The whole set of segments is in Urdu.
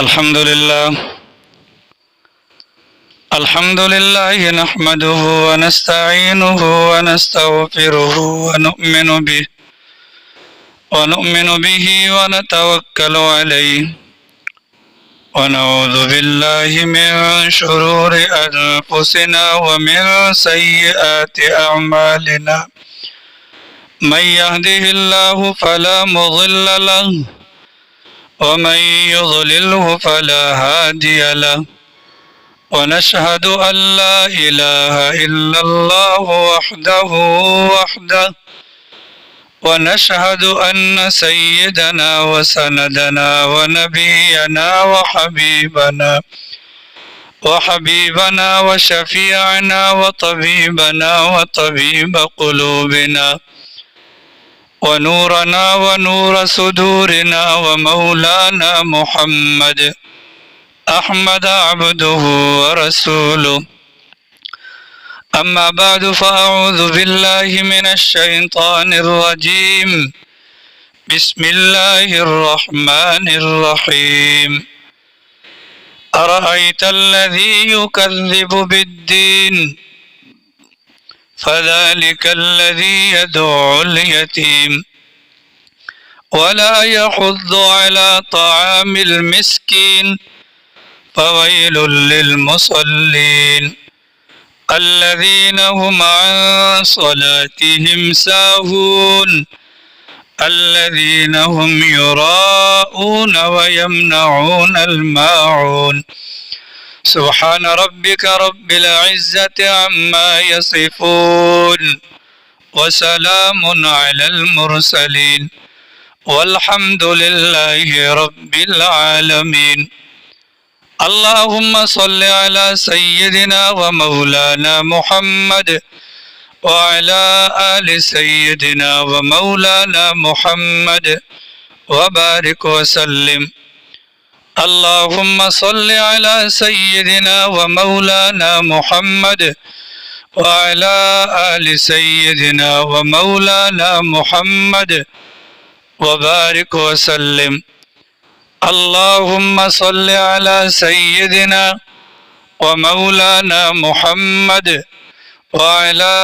الحمد لله نحمده ونستعينه ونستغفره ونؤمن به ونتوكل عليه ونعوذ بالله من شرور أنفسنا ومن سيئات أعمالنا من يهده الله فلا مضل له ومن يضلله فلا هادي له ونشهد أن لا إله إلا الله وحده ونشهد أن سيدنا وسندنا ونبينا وحبيبنا وشفيعنا وطبيبنا وطبيب قلوبنا ونورنا ونور صدورنا ومولانا محمد أحمد عبده ورسوله أما بعد فأعوذ بالله من الشيطان الرجيم بسم الله الرحمن الرحيم أرأيت الذي يكذب بالدين فذلك الذي يدعو اليتيم ولا يحض على طعام المسكين فويل للمصلين الذين هم عن صلاتهم ساهون الذين هم يراءون ويمنعون الماعون سبحان ربك رب العزة عما يصفون وسلام على المرسلين والحمد لله رب العالمين اللهم صل على سيدنا ومولانا محمد وعلى آل سيدنا ومولانا محمد وبارك وسلم اللهم صل على سيدنا ومولانا محمد وعلى آل سيدنا ومولانا محمد وبارك وسلم اللهم صل على سيدنا ومولانا محمد وعلى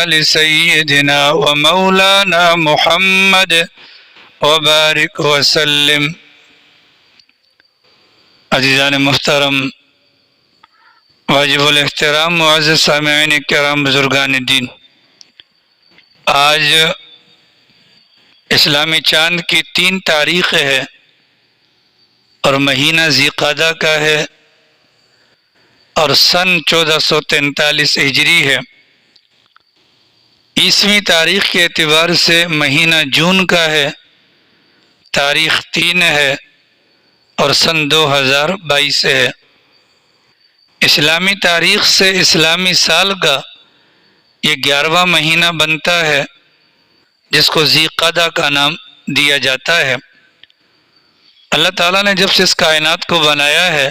آل سيدنا ومولانا محمد وبارك وسلم عزیزان محترم، واجب الاحترام معزز سامعین کرام، بزرگان دین، آج اسلامی چاند کی 3 تاریخ ہے اور مہینہ ذی قعدہ کا ہے اور سن 1443 ہجری ہے۔ عیسوی تاریخ کے اعتبار سے مہینہ جون کا ہے، تاریخ 3 ہے اور سن 2022 ہے۔ اسلامی تاریخ سے اسلامی سال کا یہ 11واں مہینہ بنتا ہے جس کو ذی قعدہ کا نام دیا جاتا ہے۔ اللہ تعالیٰ نے جب سے اس کائنات کو بنایا ہے،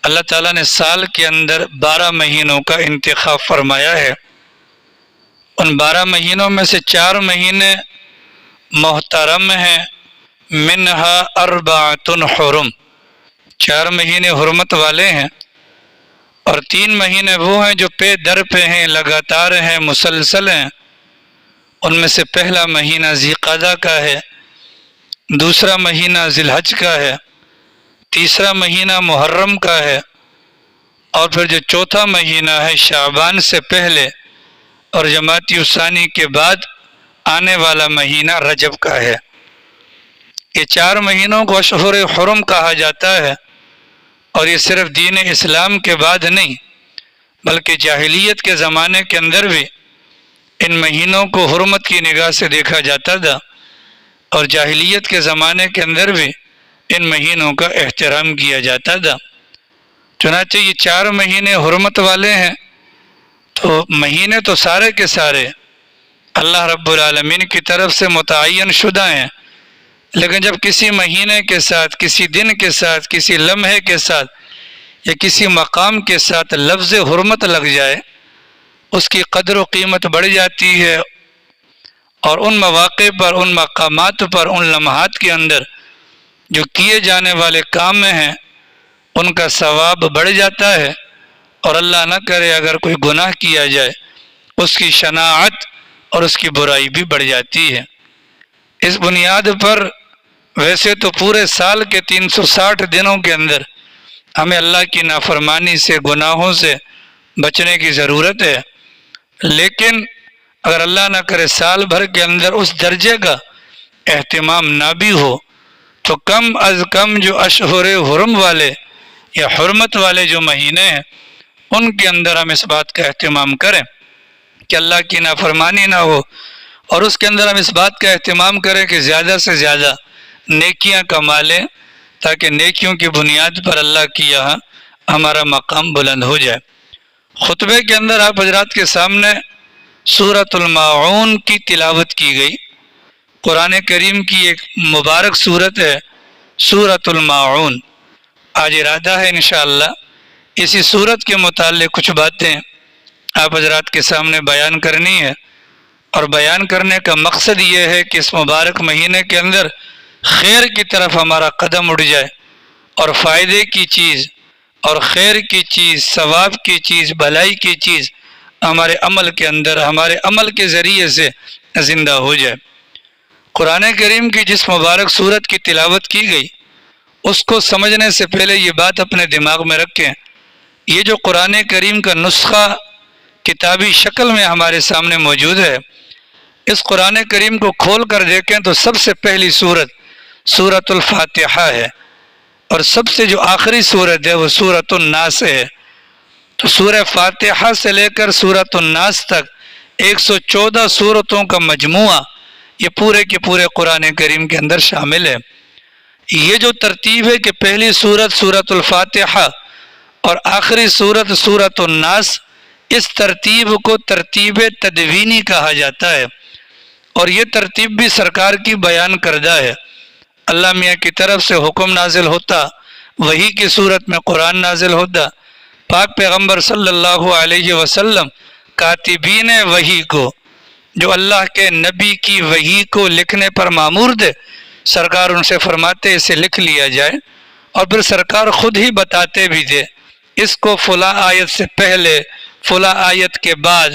اللہ تعالیٰ نے سال کے اندر 12 مہینوں کا انتخاب فرمایا ہے۔ ان 12 مہینوں میں سے 4 مہینے محترم ہیں، منہا 4 حرم، 4 مہینے حرمت والے ہیں، اور 3 مہینے وہ ہیں جو پے در پہ ہیں، لگاتار ہیں، مسلسل ہیں۔ ان میں سے پہلا مہینہ ذی قعدہ کا ہے، دوسرا مہینہ ذی الحج کا ہے، تیسرا مہینہ محرم کا ہے، اور پھر جو چوتھا مہینہ ہے شعبان سے پہلے اور جمادی الثانی کے بعد آنے والا مہینہ رجب کا ہے۔ یہ 4 مہینوں کو اشہر حرم کہا جاتا ہے، اور یہ صرف دین اسلام کے بعد نہیں بلکہ جاہلیت کے زمانے کے اندر بھی ان مہینوں کو حرمت کی نگاہ سے دیکھا جاتا تھا، اور جاہلیت کے زمانے کے اندر بھی ان مہینوں کا احترام کیا جاتا تھا۔ چنانچہ یہ 4 مہینے حرمت والے ہیں، تو مہینے تو سارے کے سارے اللہ رب العالمین کی طرف سے متعین شدہ ہیں، لیکن جب کسی مہینے کے ساتھ، کسی دن کے ساتھ، کسی لمحے کے ساتھ یا کسی مقام کے ساتھ لفظ حرمت لگ جائے، اس کی قدر و قیمت بڑھ جاتی ہے، اور ان مواقع پر، ان مقامات پر، ان لمحات کے اندر جو کیے جانے والے کام میں ہیں ان کا ثواب بڑھ جاتا ہے، اور اللہ نہ کرے اگر کوئی گناہ کیا جائے اس کی شناعت اور اس کی برائی بھی بڑھ جاتی ہے۔ اس بنیاد پر ویسے تو پورے سال کے 360 دنوں کے اندر ہمیں اللہ کی نافرمانی سے، گناہوں سے بچنے کی ضرورت ہے، لیکن اگر اللہ نہ کرے سال بھر کے اندر اس درجے کا اہتمام نہ بھی ہو تو کم از کم جو اشہر حرم والے یا حرمت والے جو مہینے ہیں ان کے اندر ہم اس بات کا اہتمام کریں کہ اللہ کی نافرمانی نہ ہو، اور اس کے اندر ہم اس بات کا اہتمام کریں کہ زیادہ سے زیادہ نیکیاں کما لیں تاکہ نیکیوں کی بنیاد پر اللہ کی یہاں ہمارا مقام بلند ہو جائے۔ خطبے کے اندر آپ حضرات کے سامنے سورۃ الماعون کی تلاوت کی گئی۔ قرآن کریم کی ایک مبارک سورت ہے سورۃ الماعون۔ آج ارادہ ہے انشاءاللہ اسی سورت کے متعلق کچھ باتیں آپ حضرات کے سامنے بیان کرنی ہے، اور بیان کرنے کا مقصد یہ ہے کہ اس مبارک مہینے کے اندر خیر کی طرف ہمارا قدم اٹھ جائے، اور فائدے کی چیز اور خیر کی چیز، ثواب کی چیز، بھلائی کی چیز ہمارے عمل کے اندر، ہمارے عمل کے ذریعے سے زندہ ہو جائے۔ قرآن کریم کی جس مبارک سورت کی تلاوت کی گئی اس کو سمجھنے سے پہلے یہ بات اپنے دماغ میں رکھیں، یہ جو قرآن کریم کا نسخہ کتابی شکل میں ہمارے سامنے موجود ہے، اس قرآن کریم کو کھول کر دیکھیں تو سب سے پہلی سورت سورۃ الفاتحہ ہے، اور سب سے جو آخری سورت ہے وہ سورۃ الناس ہے۔ تو سورہ فاتحہ سے لے کر سورۃ الناس تک 114 سورتوں کا مجموعہ یہ پورے کے پورے قرآن کریم کے اندر شامل ہے۔ یہ جو ترتیب ہے کہ پہلی سورت سورۃ الفاتحہ اور آخری سورت سورۃ الناس، اس ترتیب کو ترتیب تدوینی کہا جاتا ہے، اور یہ ترتیب بھی سرکار کی بیان کردہ ہے۔ اللہ میاں کی طرف سے حکم نازل ہوتا، وحی کی صورت میں قرآن نازل ہوتا، پاک پیغمبر صلی اللہ علیہ وسلم کاتبین وحی کو، جو اللہ کے نبی کی وحی کو لکھنے پر مامور تھے، سرکار ان سے فرماتے اسے لکھ لیا جائے، اور پھر سرکار خود ہی بتاتے بھی تھے اس کو فلاں آیت سے پہلے، فلاں آیت کے بعد،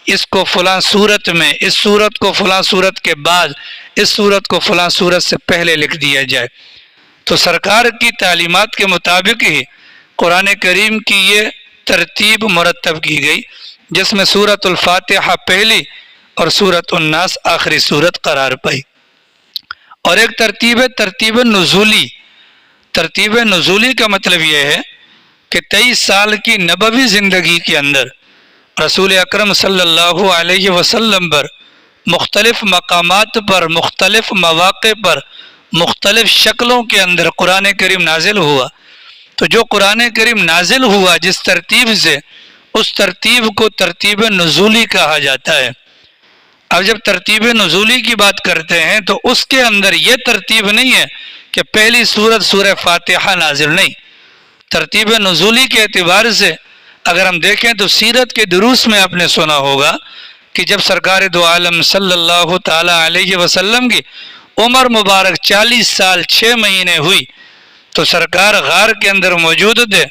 اس کو فلاں صورت میں، اس صورت کو فلاں صورت کے بعد، اس صورت کو فلاں صورت سے پہلے لکھ دیا جائے۔ تو سرکار کی تعلیمات کے مطابق ہی قرآن کریم کی یہ ترتیب مرتب کی گئی، جس میں سورۃ الفاتحہ پہلی اور سورۃ الناس آخری سورت قرار پائی۔ اور ایک ترتیب ہے ترتیب نزولی۔ ترتیب نزولی کا مطلب یہ ہے کہ 23 سال کی نبوی زندگی کے اندر رسول اکرم صلی اللہ علیہ وسلم پر مختلف مقامات پر، مختلف مواقع پر، مختلف شکلوں کے اندر قرآن کریم نازل ہوا۔ تو جو قرآن کریم نازل ہوا جس ترتیب سے، اس ترتیب کو ترتیب نزولی کہا جاتا ہے۔ اب جب ترتیب نزولی کی بات کرتے ہیں تو اس کے اندر یہ ترتیب نہیں ہے کہ پہلی سورت سورہ فاتحہ نازل، نہیں۔ ترتیب نزولی کے اعتبار سے اگر ہم دیکھیں تو سیرت کے دروس میں آپ نے سنا ہوگا کہ جب سرکار دو عالم صلی اللہ تعالی علیہ وسلم کی عمر مبارک 40 سال 6 مہینے ہوئی تو سرکار غار کے اندر موجود تھے،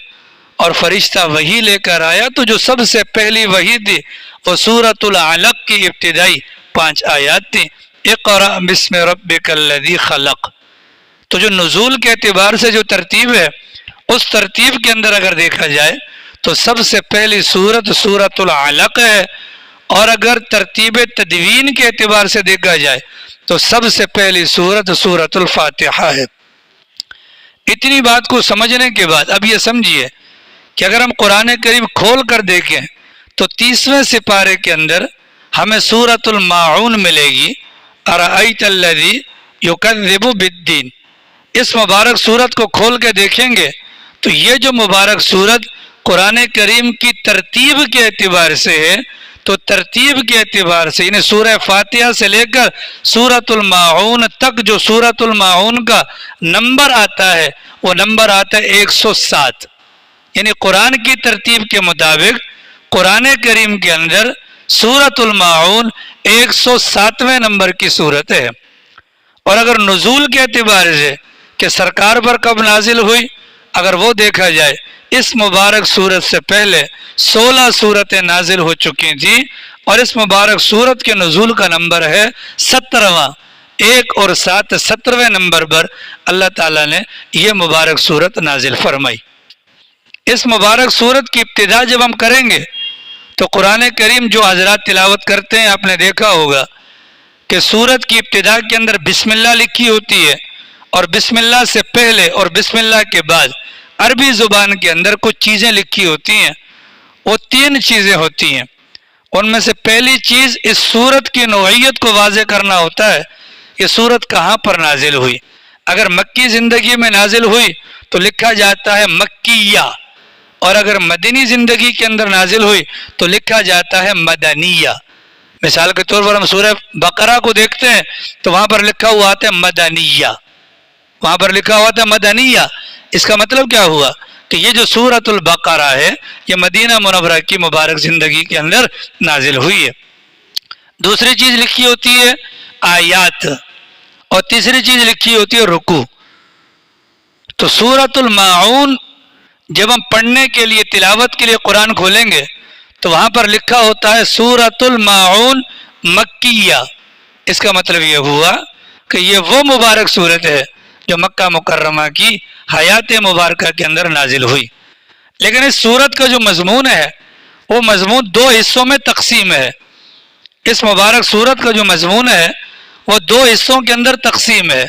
اور فرشتہ وحی لے کر آیا، تو جو سب سے پہلی وحی تھی وہ سورۃ العلق کی ابتدائی 5 آیات تھیں، اقرأ بسم ربک الذی خلق۔ تو جو نزول کے اعتبار سے جو ترتیب ہے، اس ترتیب کے اندر اگر دیکھا جائے تو سب سے پہلی سورت سورۃ العلق ہے، اور اگر ترتیب تدوین کے اعتبار سے دیکھا جائے تو سب سے پہلی سورت سورۃ الفاتحہ ہے۔ اتنی بات کو سمجھنے کے بعد اب یہ سمجھیے کہ اگر ہم قرآن کریم کھول کر دیکھیں تو 30ویں سپارے کے اندر ہمیں سورۃ الماعون ملے گی، ارأیت الذی یکذب بالدین۔ اس مبارک سورت کو کھول کے دیکھیں گے تو یہ جو مبارک سورت قرآن کریم کی ترتیب کے اعتبار سے ہے، تو ترتیب کے اعتبار سے یعنی سورہ فاتحہ سے لے کر سورۃ الماعون تک جو سورۃ الماعون کا نمبر آتا ہے وہ نمبر آتا ہے 107۔ یعنی قرآن کی ترتیب کے مطابق قرآن کریم کے اندر سورۃ الماعون 107ویں نمبر کی سورت ہے۔ اور اگر نزول کے اعتبار سے کہ سرکار پر کب نازل ہوئی، اگر وہ دیکھا جائے اس مبارک سورت سے پہلے 16 صورتیں نازل ہو چکی تھیں، اور اس مبارک سورت کے نزول کا نمبر ہے 17واں، 1 اور 7 17ویں نمبر پر اللہ تعالیٰ نے یہ مبارک سورت نازل فرمائی۔ اس مبارک سورت کی ابتدا جب ہم کریں گے تو قرآن کریم جو حضرات تلاوت کرتے ہیں آپ نے دیکھا ہوگا کہ سورت کی ابتدا کے اندر بسم اللہ لکھی ہوتی ہے، اور بسم اللہ سے پہلے اور بسم اللہ کے بعد عربی زبان کے اندر کچھ چیزیں لکھی ہوتی ہیں۔ وہ 3 چیزیں ہوتی ہیں، ان میں سے پہلی چیز اس سورت کی نوعیت کو واضح کرنا ہوتا ہے، یہ سورت کہاں پر نازل ہوئی۔ اگر مکی زندگی میں نازل ہوئی تو لکھا جاتا ہے مکیہ، اور اگر مدنی زندگی کے اندر نازل ہوئی تو لکھا جاتا ہے مدنیہ۔ مثال کے طور پر ہم سورہ بقرہ کو دیکھتے ہیں تو وہاں پر لکھا ہوا آتا ہے مدنیہ، وہاں پر لکھا ہوا تھا مدنیہ۔ اس کا مطلب کیا ہوا کہ یہ جو سورۃ البقرہ ہے یہ مدینہ منورہ کی مبارک زندگی کے اندر نازل ہوئی ہے۔ دوسری چیز لکھی ہوتی ہے آیات، اور تیسری چیز لکھی ہوتی ہے رکوع۔ تو سورۃ الماعون جب ہم پڑھنے کے لیے تلاوت کے لیے قرآن کھولیں گے تو وہاں پر لکھا ہوتا ہے سورۃ الماعون مکیہ۔ اس کا مطلب یہ ہوا کہ یہ وہ مبارک سورت ہے جو مکہ مکرمہ کی حیات مبارکہ کے اندر نازل ہوئی۔ لیکن اس سورت کا جو مضمون ہے وہ مضمون 2 حصوں میں تقسیم ہے۔ اس مبارک سورت کا جو مضمون ہے وہ 2 حصوں کے اندر تقسیم ہے۔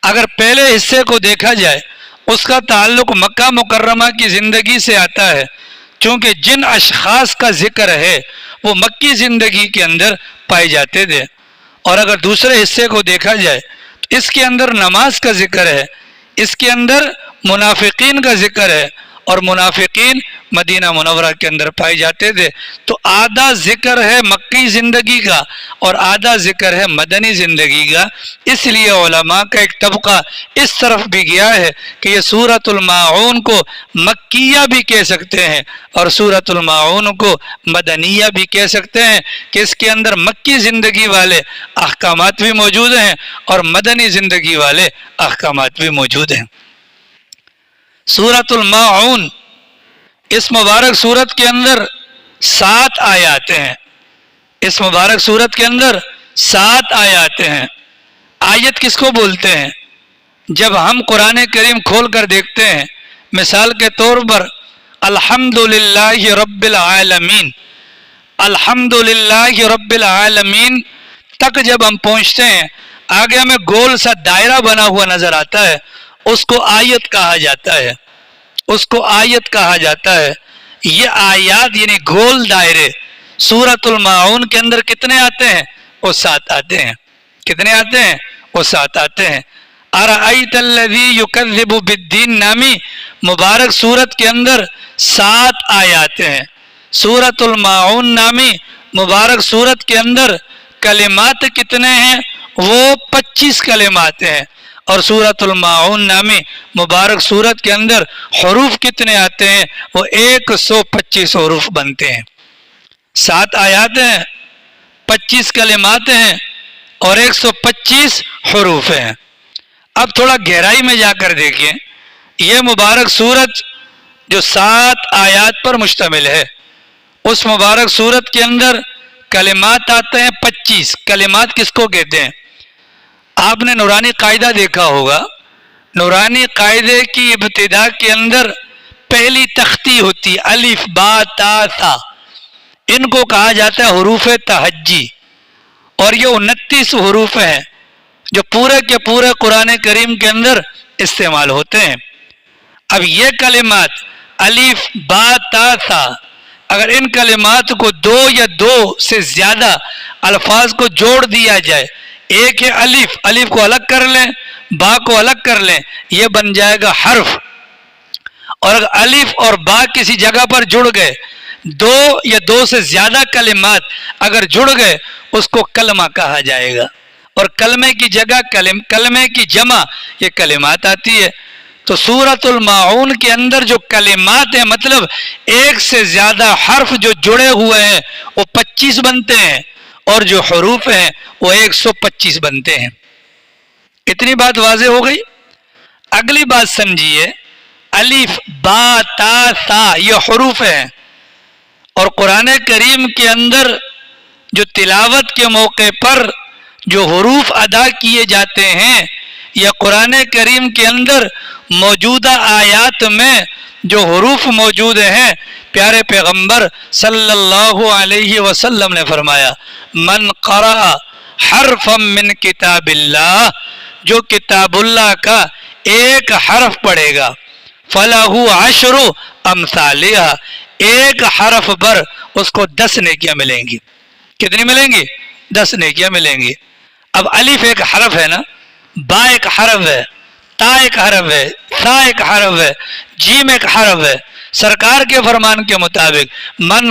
اگر پہلے حصے کو دیکھا جائے اس کا تعلق مکہ مکرمہ کی زندگی سے آتا ہے، چونکہ جن اشخاص کا ذکر ہے وہ مکی زندگی کے اندر پائے جاتے تھے۔ اور اگر دوسرے حصے کو دیکھا جائے تو اس کے اندر نماز کا ذکر ہے، اس کے اندر منافقین کا ذکر ہے، اور منافقین مدینہ منورہ کے اندر پائے جاتے تھے۔ تو آدھا ذکر ہے مکی زندگی کا اور آدھا ذکر ہے مدنی زندگی کا۔ اس لیے علماء کا ایک طبقہ اس طرف بھی گیا ہے کہ یہ سورۃ الماعون کو مکیہ بھی کہہ سکتے ہیں اور سورۃ الماعون کو مدنیہ بھی کہہ سکتے ہیں، کہ اس کے اندر مکی زندگی والے احکامات بھی موجود ہیں اور مدنی زندگی والے احکامات بھی موجود ہیں۔ سورۃ الماعون، اس مبارک سورت کے اندر 7 آیات ہیں۔ اس مبارک سورت کے اندر 7 آیات ہیں۔ آیت کس کو بولتے ہیں؟ جب ہم قرآن کریم کھول کر دیکھتے ہیں، مثال کے طور پر الحمدللہ رب العالمین، الحمدللہ رب العالمین تک جب ہم پہنچتے ہیں، آگے ہمیں گول سا دائرہ بنا ہوا نظر آتا ہے، اس کو آیت کہا جاتا ہے، اس کو آیت کہا جاتا ہے۔ یہ آیات یعنی گول دائرے سورۃ الماعون کے اندر کتنے آتے ہیں؟ وہ 7 آتے ہیں۔ کتنے آتے ہیں؟ وہ 7 آتے ہیں۔ ارأیت الذی یکذب بالدین نامی مبارک سورت کے اندر 7 آیات ہیں۔ سورۃ الماعون نامی مبارک سورت کے اندر کلمات کتنے ہیں؟ وہ 25 کلمات ہیں۔ اور سورۃ الماعون نامی مبارک سورت کے اندر حروف کتنے آتے ہیں؟ وہ 125 حروف بنتے ہیں۔ 7 آیات ہیں، 25 کلمات ہیں اور 125 حروف ہیں۔ اب تھوڑا گہرائی میں جا کر دیکھیں، یہ مبارک سورت جو 7 آیات پر مشتمل ہے، اس مبارک سورت کے اندر کلمات آتے ہیں 25۔ کلمات کس کو کہتے ہیں؟ آپ نے نورانی قاعدہ دیکھا ہوگا، نورانی قاعدے کی ابتدا کے اندر پہلی تختی ہوتی الف با تا ثا، ان کو کہا جاتا ہے حروف تہجی، اور یہ 29 حروف ہیں جو پورے کے پورے قرآن کریم کے اندر استعمال ہوتے ہیں۔ اب یہ کلمات الف با تا ثا، اگر ان کلمات کو 2 یا 2 سے زیادہ الفاظ کو جوڑ دیا جائے، ایک ہے الف، الف کو الگ کر لیں، با کو الگ کر لیں، یہ بن جائے گا حرف۔ اور اگر الف اور با کسی جگہ پر جڑ گئے، 2 یا 2 سے زیادہ کلمات اگر جڑ گئے، اس کو کلمہ کہا جائے گا، اور کلمے کی جگہ کلمے کی جمع یہ کلمات آتی ہے۔ تو سورۃ الماعون کے اندر جو کلمات ہیں، مطلب ایک سے زیادہ حرف جو جڑے ہوئے ہیں، وہ 25 بنتے ہیں، اور جو حروف ہیں وہ 125 بنتے ہیں۔ اتنی بات واضح ہو گئی۔ اگلی بات سمجھیے، الف با تا سا یہ حروف ہیں، اور قرآن کریم کے اندر جو تلاوت کے موقع پر جو حروف ادا کیے جاتے ہیں، یا قرآن کریم کے اندر موجودہ آیات میں جو حروف موجود ہیں، پیارے پیغمبر صلی اللہ علیہ وسلم نے فرمایا من قرأ حرفا من کتاب اللہ، جو کتاب اللہ کا ایک حرف پڑھے گا، فَلَهُ عَشْرُ أَمْثَالِهَا، ایک حرف پر اس کو 10 نیکیاں ملیں گی۔ کتنی ملیں گی؟ 10 نیکیاں ملیں گی۔ اب الف ایک حرف ہے نا، با ایک حرف ہے، تا ایک حرف ہے، ثا ایک حرف ہے، جیم ایک حرف ہے۔ سرکار کے فرمان کے مطابق من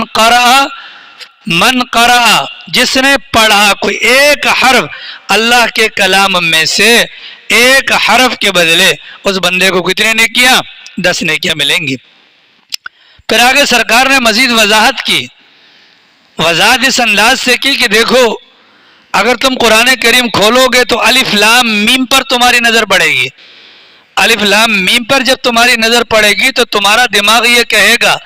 قرأ جس نے پڑھا کوئی ایک حرف اللہ کے کلام میں سے، ایک حرف کے بدلے اس بندے کو کتنے نیکیاں؟ 10 نیکیاں ملیں گی۔ پھر آگے سرکار نے مزید وضاحت کی، وضاحت اس انداز سے کی کہ دیکھو اگر تم قرآن کریم کھولو گے تو الف لام میم پر تمہاری نظر پڑے گی۔ الف لام میم پر جب تمہاری نظر پڑے گی تو تمہارا دماغ یہ کہے گا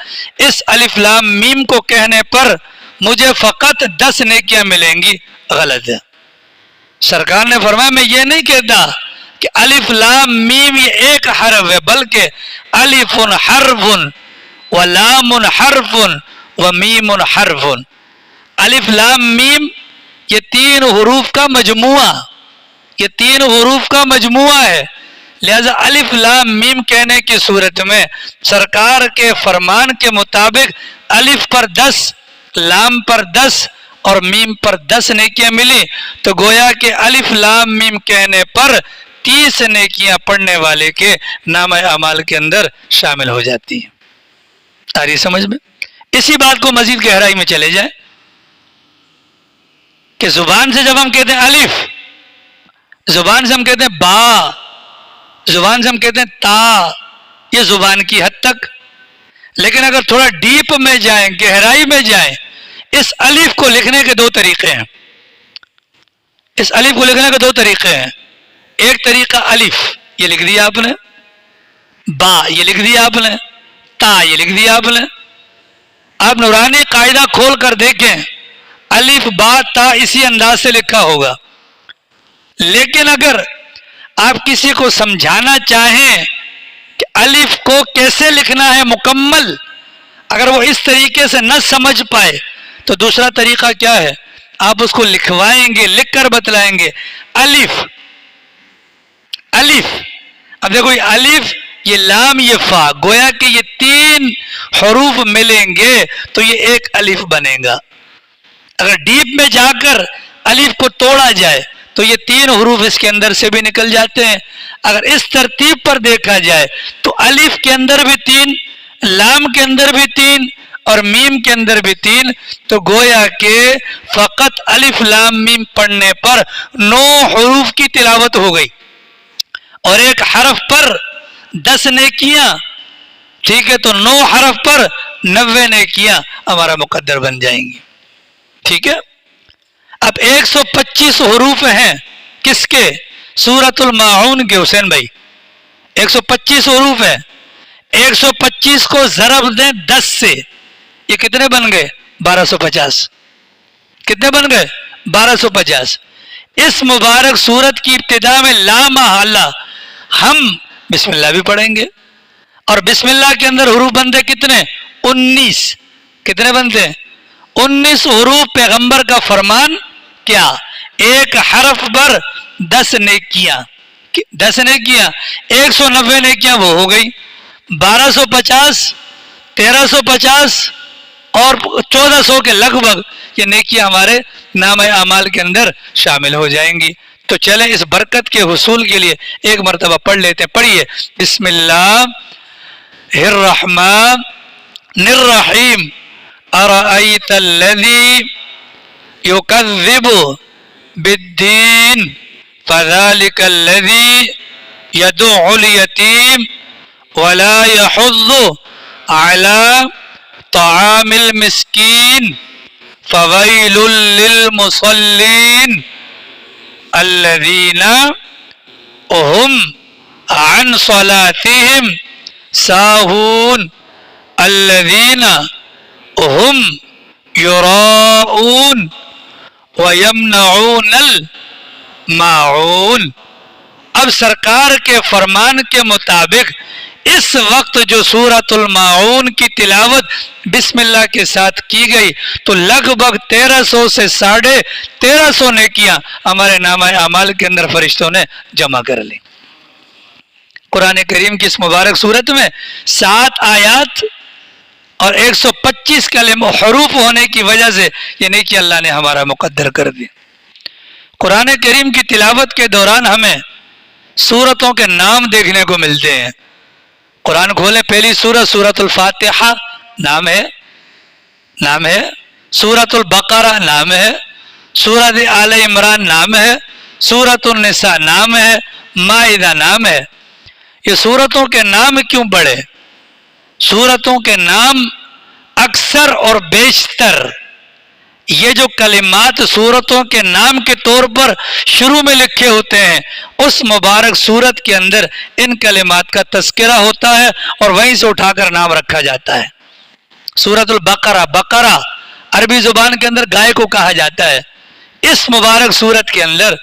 اس الف لام میم کو کہنے پر مجھے فقط 10 نیکیاں ملیں گی۔ غلط ہے۔ سرکار نے فرمایا میں یہ نہیں کہتا کہ الف لام میم یہ ایک حرف ہے، بلکہ الف حرف و لام حرف و میم حرف۔ الف لام میم یہ 3 حروف کا مجموعہ، یہ 3 حروف کا مجموعہ ہے، لہذا الف لام میم کہنے کی صورت میں سرکار کے فرمان کے مطابق الف پر 10، لام پر 10 اور میم پر 10 نیکیاں ملی، تو گویا کہ الف لام میم کہنے پر 30 نیکیاں پڑھنے والے کے نام اعمال کے اندر شامل ہو جاتی ہیں۔ آ رہی سمجھ میں؟ اسی بات کو مزید گہرائی میں چلے جائیں کہ زبان سے جب ہم کہتے ہیں الف، زبان سے ہم کہتے ہیں با، زبان سے ہم کہتے ہیں تا، یہ زبان کی حد تک۔ لیکن اگر تھوڑا ڈیپ میں جائیں، گہرائی میں جائیں، اس الف کو لکھنے کے 2 طریقے ہیں۔ اس الف کو لکھنے کے 2 طریقے ہیں۔ ایک طریقہ الف یہ لکھ دیا آپ نے، با یہ لکھ دیا آپ نے، تا یہ لکھ دیا آپ نے۔ آپ نورانی قاعدہ کھول کر دیکھیں، الف با تا اسی انداز سے لکھا ہوگا۔ لیکن اگر آپ کسی کو سمجھانا چاہیں کہ الف کو کیسے لکھنا ہے مکمل، اگر وہ اس طریقے سے نہ سمجھ پائے تو دوسرا طریقہ کیا ہے؟ آپ اس کو لکھوائیں گے، لکھ کر بتلائیں گے الف الف۔ اب دیکھو یہ الف، یہ لام، یہ فا، گویا کہ یہ 3 حروف ملیں گے تو یہ ایک الف بنے گا۔ اگر ڈیپ میں جا کر الف کو توڑا جائے تو یہ 3 حروف اس کے اندر سے بھی نکل جاتے ہیں۔ اگر اس ترتیب پر دیکھا جائے تو الف کے اندر بھی 3، لام کے اندر بھی 3 اور میم کے اندر بھی 3، تو گویا کہ فقط الف لام میم پڑھنے پر 9 حروف کی تلاوت ہو گئی، اور ایک حرف پر 10 نیکیاں، ٹھیک ہے؟ تو 9 حرف پر 90 نیکیاں ہمارا مقدر بن جائیں گی، ٹھیک ہے؟ اب 125 حروف ہیں کس کے؟ سورۃ الماعون کے حسین بھائی، 125 حروف ہیں۔ 125 کو ضرب دیں 10 سے، یہ کتنے بن گئے؟ 1250۔ کتنے بن گئے؟ 1250۔ اس مبارک سورت کی ابتدا میں لا محالہ ہم بسم اللہ بھی پڑھیں گے، اور بسم اللہ کے اندر حروف بنتے کتنے؟ 19۔ کتنے بنتے ہیں؟ 19 حروف۔ پیغمبر کا فرمان کیا؟ ایک حرف پر 10 نیکیاں، 10 نیکیاں، 190 نیکیاں وہ ہو گئی۔ 1250، 1350 اور 1400 کے لگ بھگ یہ نیکیاں ہمارے نام اعمال کے اندر شامل ہو جائیں گی۔ تو چلیں اس برکت کے حصول کے لیے ایک مرتبہ پڑھ لیتے ہیں۔ پڑھیے بسم اللہ الرحمن الرحیم ارأیت الذی یکذب بالدین فذلک الذی یدع الیتیم ولا یحض علی طعام المسکین فویل للمصلین الذین هم عن صلاتهم ساہون الذین هم یراؤون ویمنعون الماعون۔ اب سرکار کے فرمان کے مطابق اس وقت جو سورۃ الماعون کی تلاوت بسم اللہ کے ساتھ کی گئی تو لگ بھگ 1300 سے 1350 نیکیاں ہمارے نامہ اعمال کے اندر فرشتوں نے جمع کر لی۔ قرآن کریم کی اس مبارک سورت میں 7 آیات اور 125 کلمہ حروف ہونے کی وجہ سے یہ نیکی اللہ نے ہمارا مقدر کر دی۔ قرآن کریم کی تلاوت کے دوران ہمیں سورتوں کے نام دیکھنے کو ملتے ہیں۔ قرآن کھولیں، پہلی سورت سورۃ الفاتحہ نام ہے، سورۃ البقرہ نام ہے، سورۃ آل عمران نام ہے، سورۃ النساء نام ہے، مائدہ نام ہے۔ یہ سورتوں کے نام کیوں بڑھے؟ سورتوں کے نام اکثر اور بیشتر یہ جو کلمات سورتوں کے نام کے طور پر شروع میں لکھے ہوتے ہیں اس مبارک سورت کے اندر ان کلمات کا تذکرہ ہوتا ہے اور وہیں سے اٹھا کر نام رکھا جاتا ہے۔ سورۃ البقرہ، بقرہ عربی زبان کے اندر گائے کو کہا جاتا ہے، اس مبارک سورت کے اندر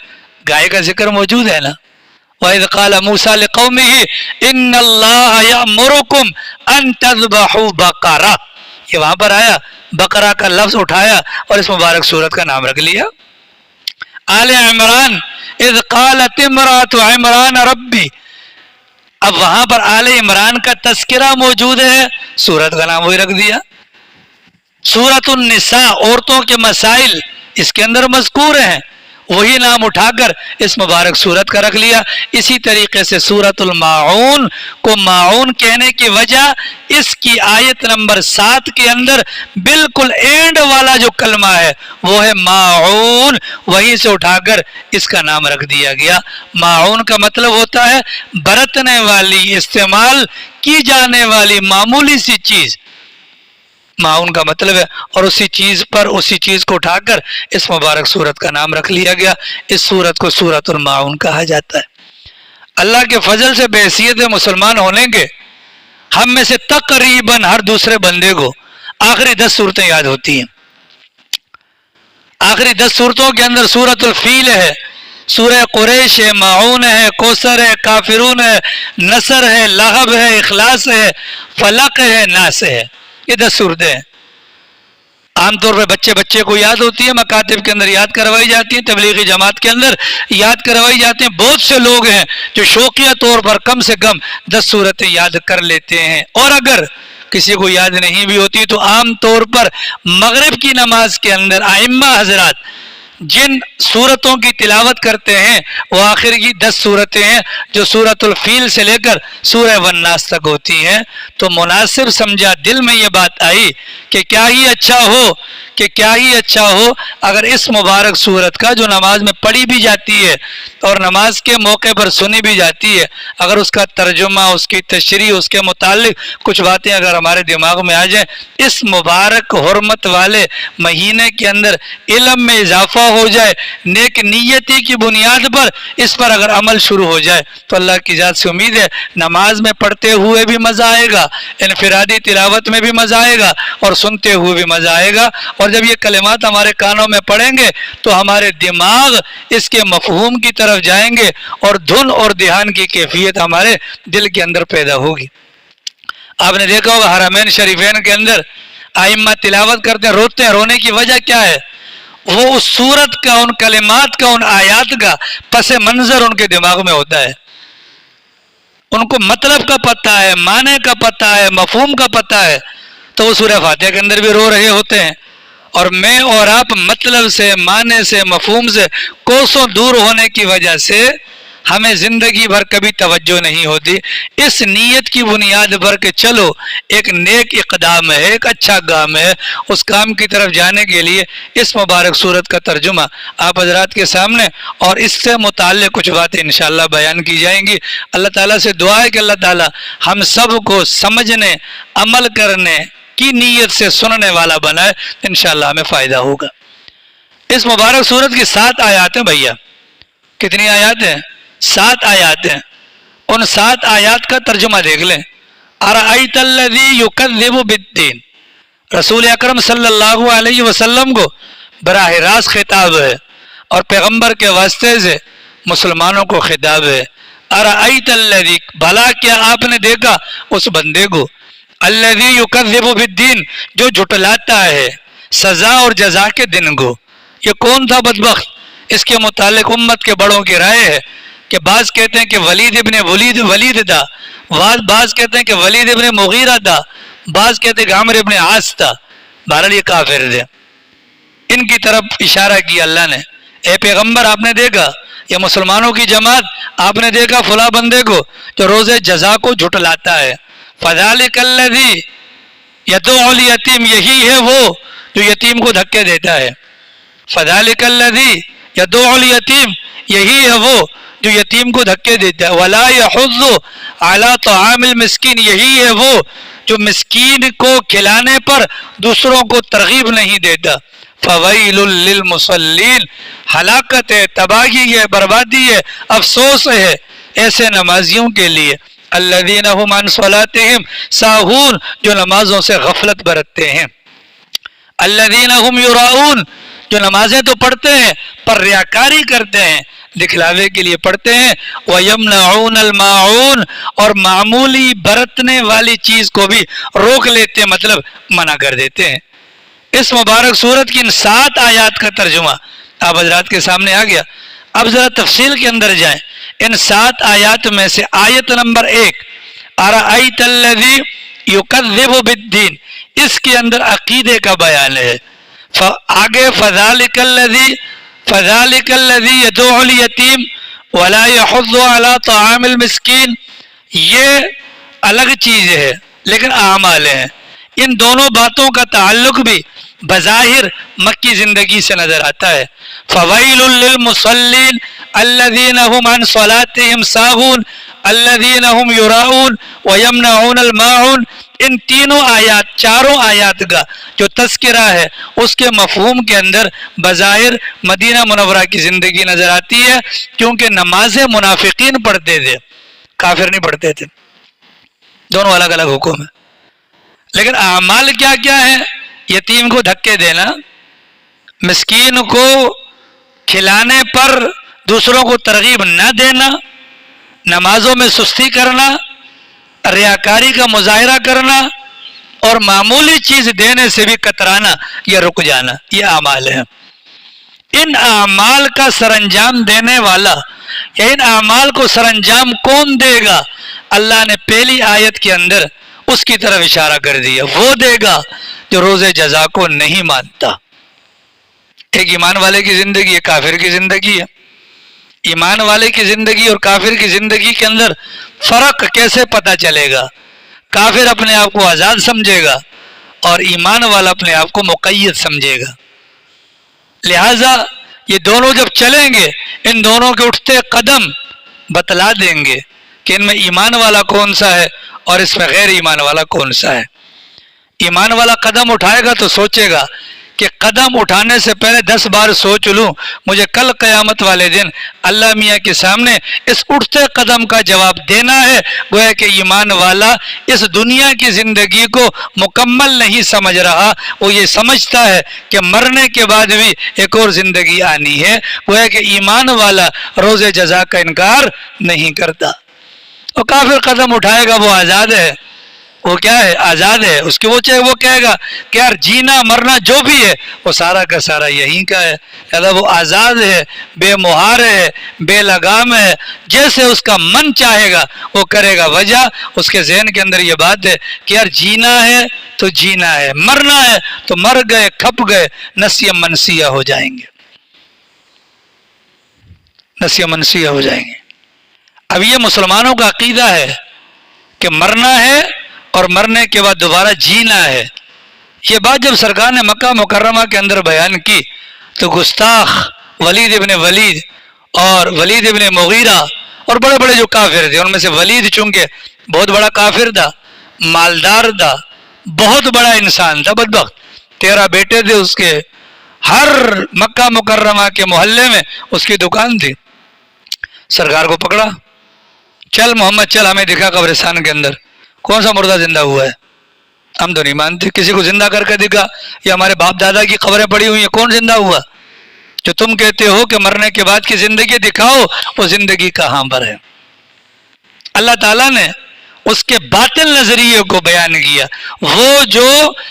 گائے کا ذکر موجود ہے نا۔ وَإِذْ قَالَ مُوسَىٰ لِقَوْمِهِ إِنَّ اللَّهَ يَأْمُرُكُمْ أَن تَذْبَحُوا بَقَرَةً، یہ وہاں پر آیا، بقرہ کا لفظ اٹھایا اور اس مبارک سورت کا نام رکھ لیا۔ آل عمران اذ قالت امرأة عمران ربی، اب وہاں پر آل عمران کا تذکرہ موجود ہے، سورت کا نام وہی رکھ دیا۔ سورۃ النساء عورتوں کے مسائل اس کے اندر مذکور ہیں، وہی نام اٹھا کر اس مبارک سورت کا رکھ لیا۔ اسی طریقے سے سورۃ الماعون کو ماعون کہنے کی وجہ اس کی آیت نمبر 7 کے اندر بالکل اینڈ والا جو کلمہ ہے وہ ہے ماعون، وہیں سے اٹھا کر اس کا نام رکھ دیا گیا۔ ماعون کا مطلب ہوتا ہے برتنے والی، استعمال کی جانے والی معمولی سی چیز، معاون کا مطلب ہے، اور اسی چیز کو اٹھا کر اس مبارک سورت کا نام رکھ لیا گیا۔ اس سورت کو سورۃ الماعون کہا جاتا ہے۔ اللہ کے فضل سے بحیثیت مسلمان ہونے کے ہم میں سے تقریباً ہر دوسرے بندے کو آخری 10 صورتیں یاد ہوتی ہیں۔ آخری 10 صورتوں کے اندر سورۃ الفیل ہے، سورہ قریش ہے، ماعون ہے، کوثر ہے، کافرون ہے، نصر ہے، لہب ہے، اخلاص ہے، فلق ہے، ناس ہے۔ یہ 10 صورتیں ہیں۔ عام طور پہ بچے کو یاد ہوتی ہے، مکاتب کے اندر یاد کروائی جاتی ہیں، تبلیغی جماعت کے اندر یاد کروائی جاتی ہیں۔ بہت سے لوگ ہیں جو شوقیہ طور پر کم سے کم 10 صورتیں یاد کر لیتے ہیں، اور اگر کسی کو یاد نہیں بھی ہوتی تو عام طور پر مغرب کی نماز کے اندر ائمہ حضرات جن صورتوں کی تلاوت کرتے ہیں وہ آخر کی 10 صورتیں ہیں جو سورۃ الفیل سے لے کر سورہ والناس تک ہوتی ہیں۔ تو مناسب سمجھا، دل میں یہ بات آئی کہ کیا ہی اچھا ہو اگر اس مبارک صورت کا جو نماز میں پڑھی بھی جاتی ہے اور نماز کے موقع پر سنی بھی جاتی ہے، اگر اس کا ترجمہ، اس کی تشریح، اس کے متعلق کچھ باتیں اگر ہمارے دماغ میں آ جائیں، اس مبارک حرمت والے مہینے کے اندر علم میں اضافہ ہو جائے، نیک نیتی کی بنیاد پر اس پر اگر عمل شروع ہو جائے تو اللہ کی ذات سے امید ہے نماز میں پڑھتے ہوئے بھی مزہ آئے گا، انفرادی تلاوت میں بھی مزہ آئے گا، اور سنتے ہوئے بھی مزہ آئے گا۔ اور جب یہ کلمات ہمارے کانوں میں پڑیں گے تو ہمارے دماغ اس کے مفہوم کی طرف جائیں گے اور دھن اور دھیان کی کیفیت ہمارے دل کے اندر پیدا ہوگی۔ آپ نے دیکھا ہوگا حرمین شریفین کے اندر ائمہ تلاوت کرتے ہیں، روتے ہیں، رونے کی وجہ کیا ہے؟ وہ اس سورت کا، ان کلمات کا، ان آیات کا پس منظر ان کے دماغ میں ہوتا ہے، ان کو مطلب کا پتہ ہے، معنی کا پتہ ہے، مفہوم کا پتہ ہے، تو وہ سورہ فاتحہ کے اندر بھی رو رہے ہوتے ہیں۔ اور میں اور آپ مطلب سے، معنی سے، مفہوم سے کوسوں دور ہونے کی وجہ سے ہمیں زندگی بھر کبھی توجہ نہیں ہوتی۔ اس نیت کی بنیاد پر کہ چلو ایک نیک اقدام ہے، ایک اچھا کام ہے، اس کام کی طرف جانے کے لیے اس مبارک صورت کا ترجمہ آپ حضرات کے سامنے اور اس سے متعلق کچھ باتیں انشاءاللہ بیان کی جائیں گی۔ اللہ تعالیٰ سے دعا ہے کہ اللہ تعالیٰ ہم سب کو سمجھنے، عمل کرنے کی نیت سے سننے والا بنائے، انشاءاللہ ہمیں فائدہ ہوگا۔ اس مبارک صورت کی 7 آیات ہیں بھیا۔ کتنی آیات ہیں؟ 7 آیات ہیں۔ ان 7 آیات کا ترجمہ دیکھ لیں. ارأیت الذی یکذب بالدین، رسول اکرم صلی اللہ علیہ وسلم کو براہ راست خطاب ہے اور پیغمبر کے واسطے سے مسلمانوں کو خطاب ہے. ارأیت الذی، بھلا کیا آپ نے دیکھا اس بندے کو، الذی یکذب بالدین، جو جھٹلاتا ہے سزا اور جزا کے دن کو. یہ کون تھا بدبخت؟ اس کے متعلق امت کے بڑوں کی رائے ہے کہ بعض کہتے ہیں کہ ولید ابن ولید تھا، بعض کہتے ہیں کہ ولید ابن مغیرہ تھا، بعض کہتے ہیں کہ عمرو ابن عاص تھا. بہرحال یہ کافر تھے. ان کی طرف اشارہ کیا اللہ نے، اے پیغمبر آپ نے دیکھا، یہ مسلمانوں کی جماعت، آپ نے دیکھا فلاں بندے کو جو روز جزا کو جھٹلاتا ہے. فذلک الذی یدعو الیتیم، یہی ہے وہ جو یتیم کو دھکے دیتا ہے. فذلک الذی یدعو الیتیم، یہی ہے وہ جو یتیم کو دھکے دیتا ہے. ولا یحض علی طعام المسکین، یہی ہے وہ جو مسکین کو کھلانے پر دوسروں کو ترغیب نہیں دیتا. فویل للمصلین، ہلاکت ہے، تباہی ہے، بربادی ہے، افسوس ہے ایسے نمازیوں کے لیے. الذین هم عن صلاتهم ساہون، جو نمازوں سے غفلت برتتے ہیں. الذین هم یراؤون، جو نمازیں تو پڑھتے ہیں پر ریاکاری کرتے ہیں، دکھلاوے کے لیے پڑھتے ہیں. وَيَمْنَعُونَ الْمَاعُونَ، اور معمولی برتنے والی چیز کو بھی روک لیتے ہیں، مطلب منع کر دیتے ہیں. اس مبارک سورت کی ان 7 آیات کا ترجمہ آپ حضرات کے سامنے آ گیا. اب ذرا تفصیل کے اندر جائیں. ان 7 آیات میں سے آیت نمبر 1 ارأیت الذی یکذب بالدین، اس کے اندر عقیدے کا بیان ہے. آگے فذلک الذی یدعو الیتیم ولا یحض علی طعام المسکین، یہ الگ چیز ہے لیکن اعمال ہیں. ان دونوں باتوں کا تعلق بھی بظاہر مکی زندگی سے نظر آتا ہے. فویل للمصلین الذین هم عن صلاتهم ساہون الذین هم یراؤون ویمنعون الماعون. ان تینوں آیات، چاروں آیات کا جو تذکرہ ہے اس کے مفہوم کے اندر بظاہر مدینہ منورہ کی زندگی نظر آتی ہے، کیونکہ نمازیں منافقین پڑھتے تھے، کافر نہیں پڑھتے تھے. دونوں الگ الگ حکم ہیں. لیکن اعمال کیا کیا ہے؟ یتیم کو دھکے دینا، مسکین کو کھلانے پر دوسروں کو ترغیب نہ دینا، نمازوں میں سستی کرنا، ریاکاری کا مظاہرہ کرنا، اور معمولی چیز دینے سے بھی کترانا یا رک جانا، یہ اعمال ہیں. ان اعمال کا سر انجام دینے والا یا ان اعمال کو سر انجام کون دے گا؟ اللہ نے پہلی آیت کے اندر اس کی طرف اشارہ کر دیا، وہ دے گا جو روز جزا کو نہیں مانتا. ایک ایمان والے کی زندگی، ایک کافر کی زندگی ہے. ایمان والے کی زندگی اور کافر کی زندگی کے اندر فرق کیسے پتہ چلے گا؟ کافر اپنے آپ کو آزاد سمجھے گا اور ایمان والا اپنے آپ کو مقید سمجھے گا. لہذا یہ دونوں جب چلیں گے، ان دونوں کے اٹھتے قدم بتلا دیں گے کہ ان میں ایمان والا کون سا ہے اور اس میں غیر ایمان والا کون سا ہے. ایمان والا قدم اٹھائے گا تو سوچے گا کہ قدم اٹھانے سے پہلے 10 بار سوچ لوں، مجھے کل قیامت والے دن اللہ میاں کے سامنے اس اٹھتے قدم کا جواب دینا ہے. گویا کہ ایمان والا اس دنیا کی زندگی کو مکمل نہیں سمجھ رہا، وہ یہ سمجھتا ہے کہ مرنے کے بعد بھی ایک اور زندگی آنی ہے. گویا کہ ایمان والا روز جزا کا انکار نہیں کرتا. اور کافر قدم اٹھائے گا، وہ آزاد ہے، وہ کیا ہے؟ آزاد ہے. اس کی وہ کہے گا کہ یار جینا مرنا جو بھی ہے وہ سارا کا سارا یہیں کا ہے. لہذا وہ آزاد ہے، بے مہار ہے، بے لگام ہے، جیسے اس کا من چاہے گا وہ کرے گا. وجہ اس کے ذہن کے اندر یہ بات ہے کہ یار جینا ہے تو جینا ہے، مرنا ہے تو مر گئے، کھپ گئے، نسیہ منسیہ ہو جائیں گے، نسیہ منسیہ ہو جائیں گے. اب یہ مسلمانوں کا عقیدہ ہے کہ مرنا ہے اور مرنے کے بعد دوبارہ جینا ہے. یہ بات جب سرکار نے مکہ مکرمہ کے اندر بیان کی تو گستاخ ولید ابن ولید اور ولید ابن مغیرہ اور بڑے بڑے جو کافر تھے، ان میں سے ولید چونکہ بہت بڑا کافر تھا، مالدار تھا، بہت بڑا انسان تھا، بدبخت 13 بیٹے تھے اس کے، ہر مکہ مکرمہ کے محلے میں اس کی دکان تھی. سرکار کو پکڑا، چل محمد چل ہمیں دکھا قبرستان کے اندر کون سا مردہ زندہ ہوا ہے. ہم تو نہیں مانتے. کسی کو زندہ کر کے دکھا, یا ہمارے باپ دادا کی قبریں پڑی ہوئی ہیں, کون زندہ ہوا؟ جو تم کہتے ہو کہ مرنے کے بعد کی زندگی دکھاؤ, وہ زندگی کہاں پر ہے؟ اللہ تعالیٰ نے اس کے باطل نظریے کو بیان کیا, وہ جو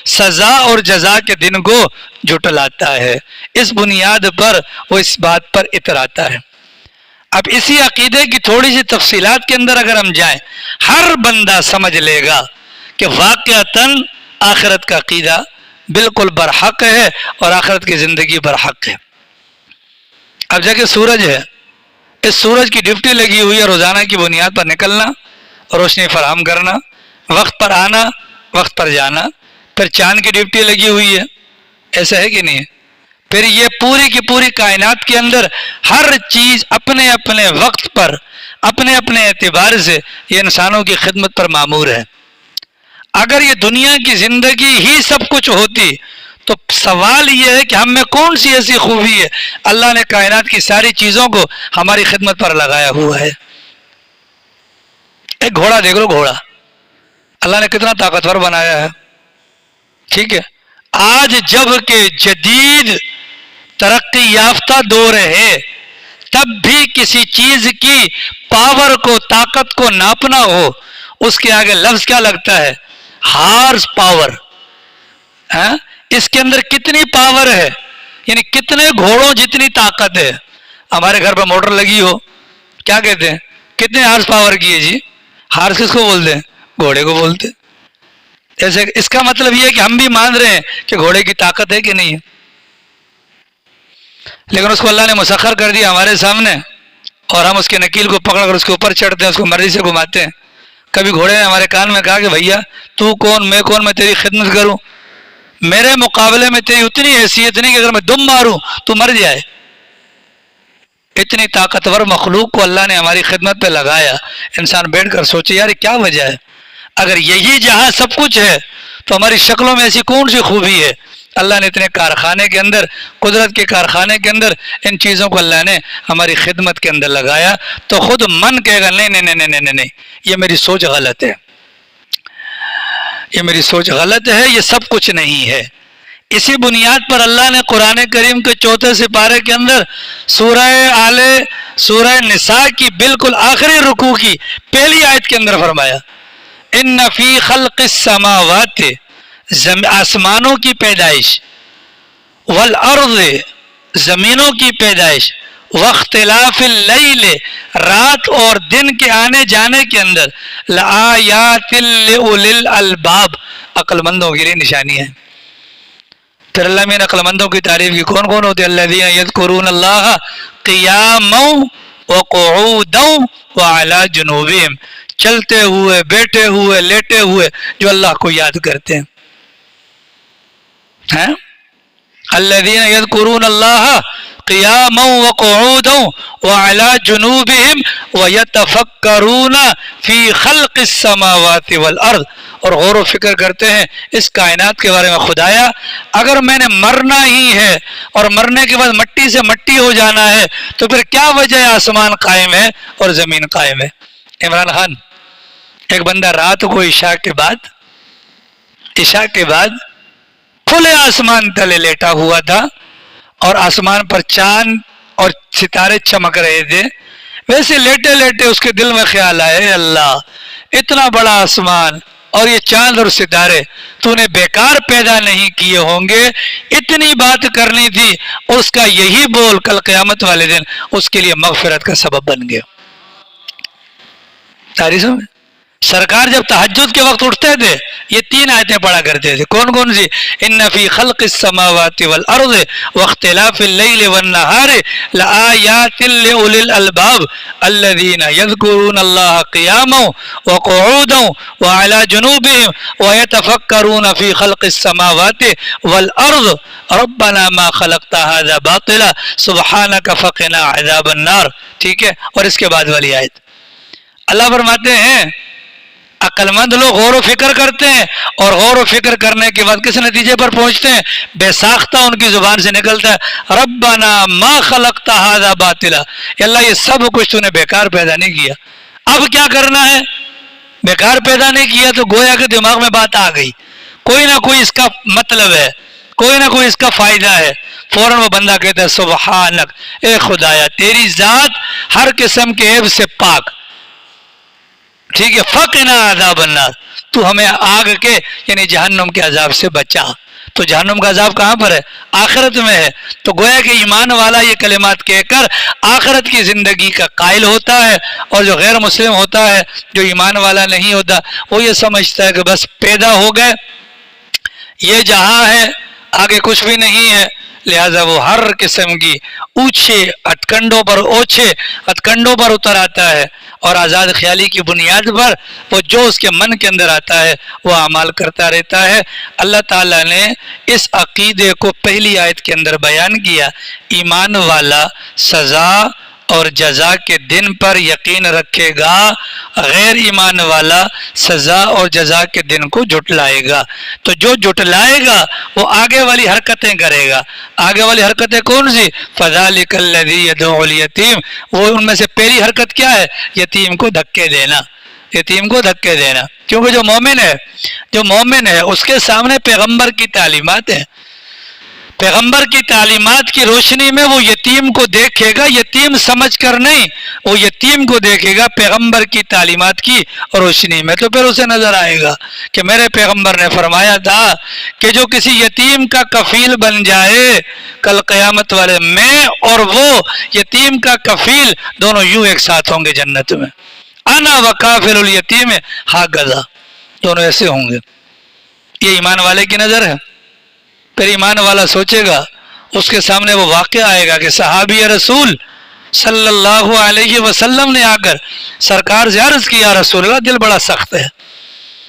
سزا اور جزا کے دن کو جھٹلاتا ہے. اس بنیاد پر وہ اس بات پر اتراتا ہے. اب اسی عقیدے کی تھوڑی سی تفصیلات کے اندر اگر ہم جائیں, ہر بندہ سمجھ لے گا کہ واقعتاً آخرت کا عقیدہ بالکل برحق ہے اور آخرت کی زندگی برحق ہے. اب جا کے سورج ہے, اس سورج کی ڈیوٹی لگی ہوئی ہے روزانہ کی بنیاد پر نکلنا, روشنی فراہم کرنا, وقت پر آنا, وقت پر جانا. پھر چاند کی ڈیوٹی لگی ہوئی ہے, ایسا ہے کہ نہیں ہے؟ پھر یہ پوری کی پوری کائنات کے اندر ہر چیز اپنے اپنے وقت پر اپنے اپنے اعتبار سے یہ انسانوں کی خدمت پر مامور ہے. اگر یہ دنیا کی زندگی ہی سب کچھ ہوتی تو سوال یہ ہے کہ ہم میں کون سی ایسی خوبی ہے اللہ نے کائنات کی ساری چیزوں کو ہماری خدمت پر لگایا ہوا ہے. ایک گھوڑا دیکھ لو, گھوڑا اللہ نے کتنا طاقتور بنایا ہے. ٹھیک ہے, آج جب کہ جدید ترقی یافتہ دور ہے, تب بھی کسی چیز کی پاور کو, طاقت کو ناپنا ہو, اس کے آگے لفظ کیا لگتا ہے؟ Horse power. اس کے اندر کتنی پاور ہے, یعنی کتنے گھوڑوں جتنی طاقت ہے. ہمارے گھر پر موٹر لگی ہو, کیا کہتے ہیں؟ کتنے ہارس پاور کی ہے جی؟ ہارس کس کو بولتے ہیں؟ گھوڑے کو بولتے. ایسے اس کا مطلب یہ ہے کہ ہم بھی مان رہے ہیں کہ گھوڑے کی طاقت ہے کہ نہیں ہے, لیکن اس کو اللہ نے مسخر کر دیا ہمارے سامنے, اور ہم اس کے نکیل کو پکڑ کر اس کے اوپر چڑھتے ہیں, اس کو مرضی سے گھماتے ہیں. کبھی گھوڑے نے ہمارے کان میں کہا کہ بھیا تو کون, میں کون, میں تیری خدمت کروں, میرے مقابلے میں تیری اتنی حیثیت نہیں کہ اگر میں دم ماروں تو مر جائے. اتنی طاقتور مخلوق کو اللہ نے ہماری خدمت پہ لگایا. انسان بیٹھ کر سوچے یار کیا وجہ ہے, اگر یہی جہاں سب کچھ ہے تو ہماری شکلوں میں ایسی کون سی خوبی ہے؟ اللہ نے اتنے کارخانے کے اندر, قدرت کے کارخانے کے اندر ان چیزوں کو اللہ نے ہماری خدمت کے اندر لگایا. تو خود من کہے گا نہیں نہیں نہیں نہیں نہیں, یہ میری سوچ غلط ہے, یہ میری سوچ غلط ہے, یہ سب کچھ نہیں ہے. اسی بنیاد پر اللہ نے قرآن کریم کے 4 سپارے کے اندر سورہ نساء کی بالکل آخری رکوع کی پہلی آیت کے اندر فرمایا ان فی خلق السماوات, آسمانوں کی پیدائش, والارض, زمینوں کی پیدائش, واختلاف اللیل, رات اور دن کے آنے جانے کے اندر, لآیات لأولی الالباب, عقل مندوں کے لیے نشانی ہے. پھر اللہ میں عقل مندوں کی تعریف کی, کون کون ہوتے ہیں؟ الذین یذکرون اللہ قیاما وقعودا وعلی جنوبہم, چلتے ہوئے, بیٹھے ہوئے, لیٹے ہوئے, جو اللہ کو یاد کرتے ہیں. الذین یذکرون اللہ قیاما وقعودا وعلی جنوبہم ویتفکرون فی خلق السماوات والارض, اور غور و فکر کرتے ہیں اس کائنات کے بارے میں. خدایا اگر میں نے مرنا ہی ہے اور مرنے کے بعد مٹی سے مٹی ہو جانا ہے تو پھر کیا وجہ ہے آسمان قائم ہے اور زمین قائم ہے؟ عمران خان, ایک بندہ رات کو عشاء کے بعد کھلے آسمان تلے لیٹا ہوا تھا, اور آسمان پر چاند اور ستارے چمک رہے تھے. ویسے لیٹے لیٹے اس کے دل میں خیال آئے, اللہ اتنا بڑا آسمان اور یہ چاند اور ستارے تو نے بیکار پیدا نہیں کیے ہوں گے, اتنی بات کرنی تھی, اس کا یہی بول کل قیامت والے دن اس کے لیے مغفرت کا سبب بن گیا. تاریخوں میں سرکار جب تہجد کے وقت اٹھتے تھے یہ 3 آیتیں پڑھا کرتے تھے. کون کون سی؟ ان فی خلق السماوات والارض واختلاف اللیل والنہار لآیات لأولی الالباب الذین یذکرون اللہ قیاما وقعودا وعلی جنوبہم ویتفکرون فی خلق السماوات والارض ربنا ما خلقت هذا باطلا سبحانک فقنا عذاب النار. ٹھیک ہے, اور اس کے بعد والی آیت اللہ فرماتے ہیں عقل مند لوگ غور و فکر کرتے ہیں, اور غور و فکر کرنے کے بعد کس نتیجے پر پہنچتے ہیں؟ بے ساختہ ان کی زبان سے نکلتا ہے ربنا ما خلقت هذا باطلا, اللہ یہ سب کچھ تو نے بیکار پیدا نہیں کیا. اب کیا کرنا ہے؟ بیکار پیدا نہیں کیا تو گویا کہ دماغ میں بات آ گئی، کوئی نہ کوئی اس کا مطلب ہے، کوئی نہ کوئی اس کا فائدہ ہے، فوراً وہ بندہ کہتا ہے سبحانک، اے خدایا تیری ذات ہر قسم کے عیب سے پاک، ٹھیک ہے، فقنا عذاب النار، تو ہمیں آگ کے یعنی جہنم کے عذاب سے بچا۔ تو جہنم کا عذاب کہاں پر ہے؟ آخرت میں ہے۔ تو گویا کہ ایمان والا یہ کلمات کہہ کر آخرت کی زندگی کا قائل ہوتا ہے، اور جو غیر مسلم ہوتا ہے، جو ایمان والا نہیں ہوتا، وہ یہ سمجھتا ہے کہ بس پیدا ہو گئے، یہ جہاں ہے، آگے کچھ بھی نہیں ہے، لہذا وہ ہر قسم کی اوچھے ہتکنڈوں پر اتر آتا ہے، اور آزاد خیالی کی بنیاد پر وہ جو اس کے من کے اندر آتا ہے وہ اعمال کرتا رہتا ہے۔ اللہ تعالیٰ نے اس عقیدے کو پہلی آیت کے اندر بیان کیا، ایمان والا سزا اور جزا کے دن پر یقین رکھے گا، غیر ایمان والا سزا اور جزا کے دن کو جھٹلائے گا۔ تو جو جھٹلائے گا وہ آگے والی حرکتیں کرے گا۔ آگے والی حرکتیں کون سی؟ فَذَلِكَ الَّذِي يَدْعُو الْيَتِيمَ، وہ ان میں سے پہلی حرکت کیا ہے؟ یتیم کو دھکے دینا، یتیم کو دھکے دینا، کیونکہ جو مومن ہے اس کے سامنے پیغمبر کی تعلیمات ہیں، پیغمبر کی تعلیمات کی روشنی میں وہ یتیم کو دیکھے گا، یتیم سمجھ کر نہیں، وہ یتیم کو دیکھے گا پیغمبر کی تعلیمات کی روشنی میں، تو پھر اسے نظر آئے گا کہ میرے پیغمبر نے فرمایا تھا کہ جو کسی یتیم کا کفیل بن جائے کل قیامت والے، میں اور وہ یتیم کا کفیل دونوں یوں ایک ساتھ ہوں گے جنت میں، انا وکافل الیتیم ہاکذا، دونوں ایسے ہوں گے۔ یہ ایمان والے کی نظر ہے۔ پھر ایمان والا سوچے گا، اس کے سامنے وہ واقعہ آئے گا کہ صحابی رسول صلی اللہ علیہ وسلم نے آ کر سرکار سے عرض کیا، رسول اللہ دل بڑا سخت ہے،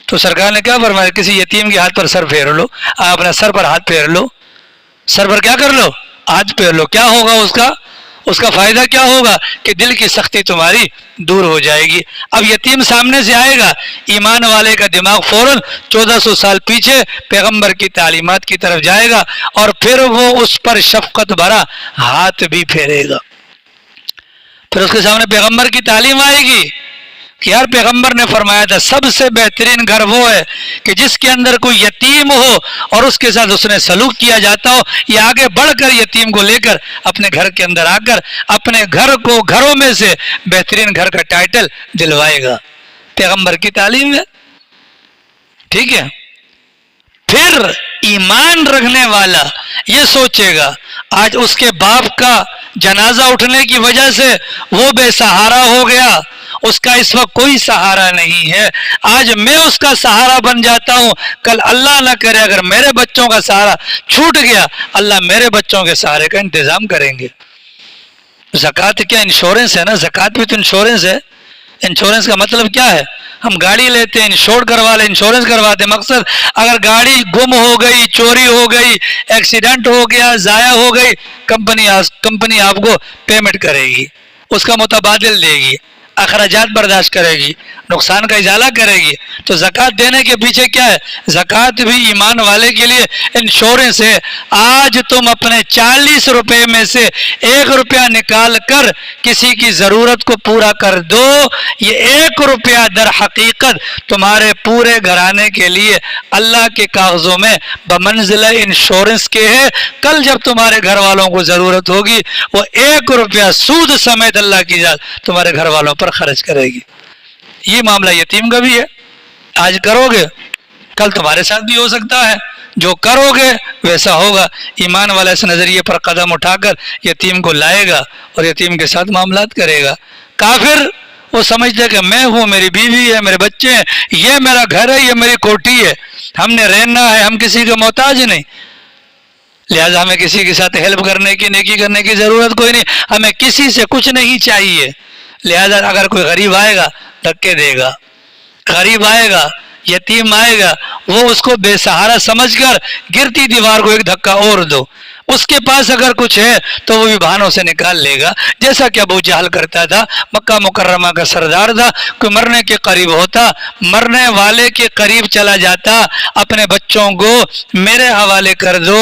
تو سرکار نے کیا فرمایا؟ کسی یتیم کے ہاتھ پر سر پھیر لو، آپ اپنے سر پر ہاتھ پھیر لو، سر پر کیا کر لو؟ ہاتھ پھیر لو۔ کیا ہوگا اس کا فائدہ کیا ہوگا؟ کہ دل کی سختی تمہاری دور ہو جائے گی۔ اب یتیم سامنے سے آئے گا، ایمان والے کا دماغ فوراً 1400 سال پیچھے پیغمبر کی تعلیمات کی طرف جائے گا، اور پھر وہ اس پر شفقت بھرا ہاتھ بھی پھیرے گا۔ پھر اس کے سامنے پیغمبر کی تعلیم آئے گی کہ یار پیغمبر نے فرمایا تھا سب سے بہترین گھر وہ ہے کہ جس کے اندر کوئی یتیم ہو اور اس کے ساتھ اس نے سلوک کیا جاتا ہو۔ یہ آگے بڑھ کر یتیم کو لے کر اپنے گھر کے اندر آ کر اپنے گھر کو گھروں میں سے بہترین گھر کا ٹائٹل دلوائے گا۔ پیغمبر کی تعلیم ہے، ٹھیک ہے۔ پھر ایمان رکھنے والا یہ سوچے گا، آج اس کے باپ کا جنازہ اٹھنے کی وجہ سے وہ بے سہارا ہو گیا، اس کا اس وقت کوئی سہارا نہیں ہے، آج میں اس کا سہارا بن جاتا ہوں، کل اللہ نہ کرے اگر میرے بچوں کا سہارا چھوٹ گیا، اللہ میرے بچوں کے سہارے کا انتظام کریں گے۔ زکوٰۃ کیا انشورنس ہے نا؟ زکوٰۃ بھی تو انشورنس ہے۔ انشورنس کا مطلب کیا ہے؟ ہم گاڑی لیتے ہیں، انشور کروا لیں، انشورنس کرواتے ہیں، مقصد اگر گاڑی گم ہو گئی، چوری ہو گئی، ایکسیڈنٹ ہو گیا، ضائع ہو گئی، کمپنی آپ کو پیمنٹ کرے گی، اس کا متبادل دے گی، اخراجات برداشت کرے گی، نقصان کا ازالہ کرے گی۔ تو زکوٰۃ دینے کے پیچھے کیا ہے؟ زکوٰۃ بھی ایمان والے کے لیے انشورنس ہے۔ آج تم اپنے 40 روپے میں سے 1 روپیہ نکال کر کسی کی ضرورت کو پورا کر دو، یہ 1 روپیہ در حقیقت تمہارے پورے گھرانے کے لیے اللہ کے کاغذوں میں بمنزلہ انشورنس کے ہے۔ کل جب تمہارے گھر والوں کو ضرورت ہوگی، وہ 1 روپیہ سود سمیت اللہ کی ذات تمہارے گھر والوں پر خرچ کرے گی۔ یہ معاملہ یتیم کا بھی ہے، آج کرو گے کل تمہارے ساتھ بھی ہو سکتا ہے، جو کرو گے ویسا ہوگا۔ ایمان والا اس نظریے پر قدم اٹھا کر یتیم کو لائے گا اور یتیم کے ساتھ معاملات کرے گا۔ کافر وہ سمجھتے ہیں کہ میں ہوں، میری بیوی ہے، میرے بچے ہیں، یہ میرا گھر ہے، یہ میری کوٹھی ہے، ہم نے رہنا ہے، ہم کسی کے محتاج نہیں، لہذا ہمیں کسی کے ساتھ ہیلپ کرنے کی، نیکی کرنے کی ضرورت کوئی نہیں، ہمیں کسی سے کچھ نہیں چاہیے۔ لہذا اگر کوئی غریب آئے گا دھکے دے گا، غریب آئے گا، یتیم آئے گا، وہ اس کو بے سہارا سمجھ کر گرتی دیوار کو ایک دھکا اور دو۔ اس کے پاس اگر کچھ ہے تو وہ بھی بہانوں سے نکال لے گا، جیسا کہ ابو جہل کرتا تھا، مکہ مکرمہ کا سردار تھا، کوئی مرنے کے قریب ہوتا، مرنے والے کے قریب چلا جاتا، اپنے بچوں کو میرے حوالے کر دو،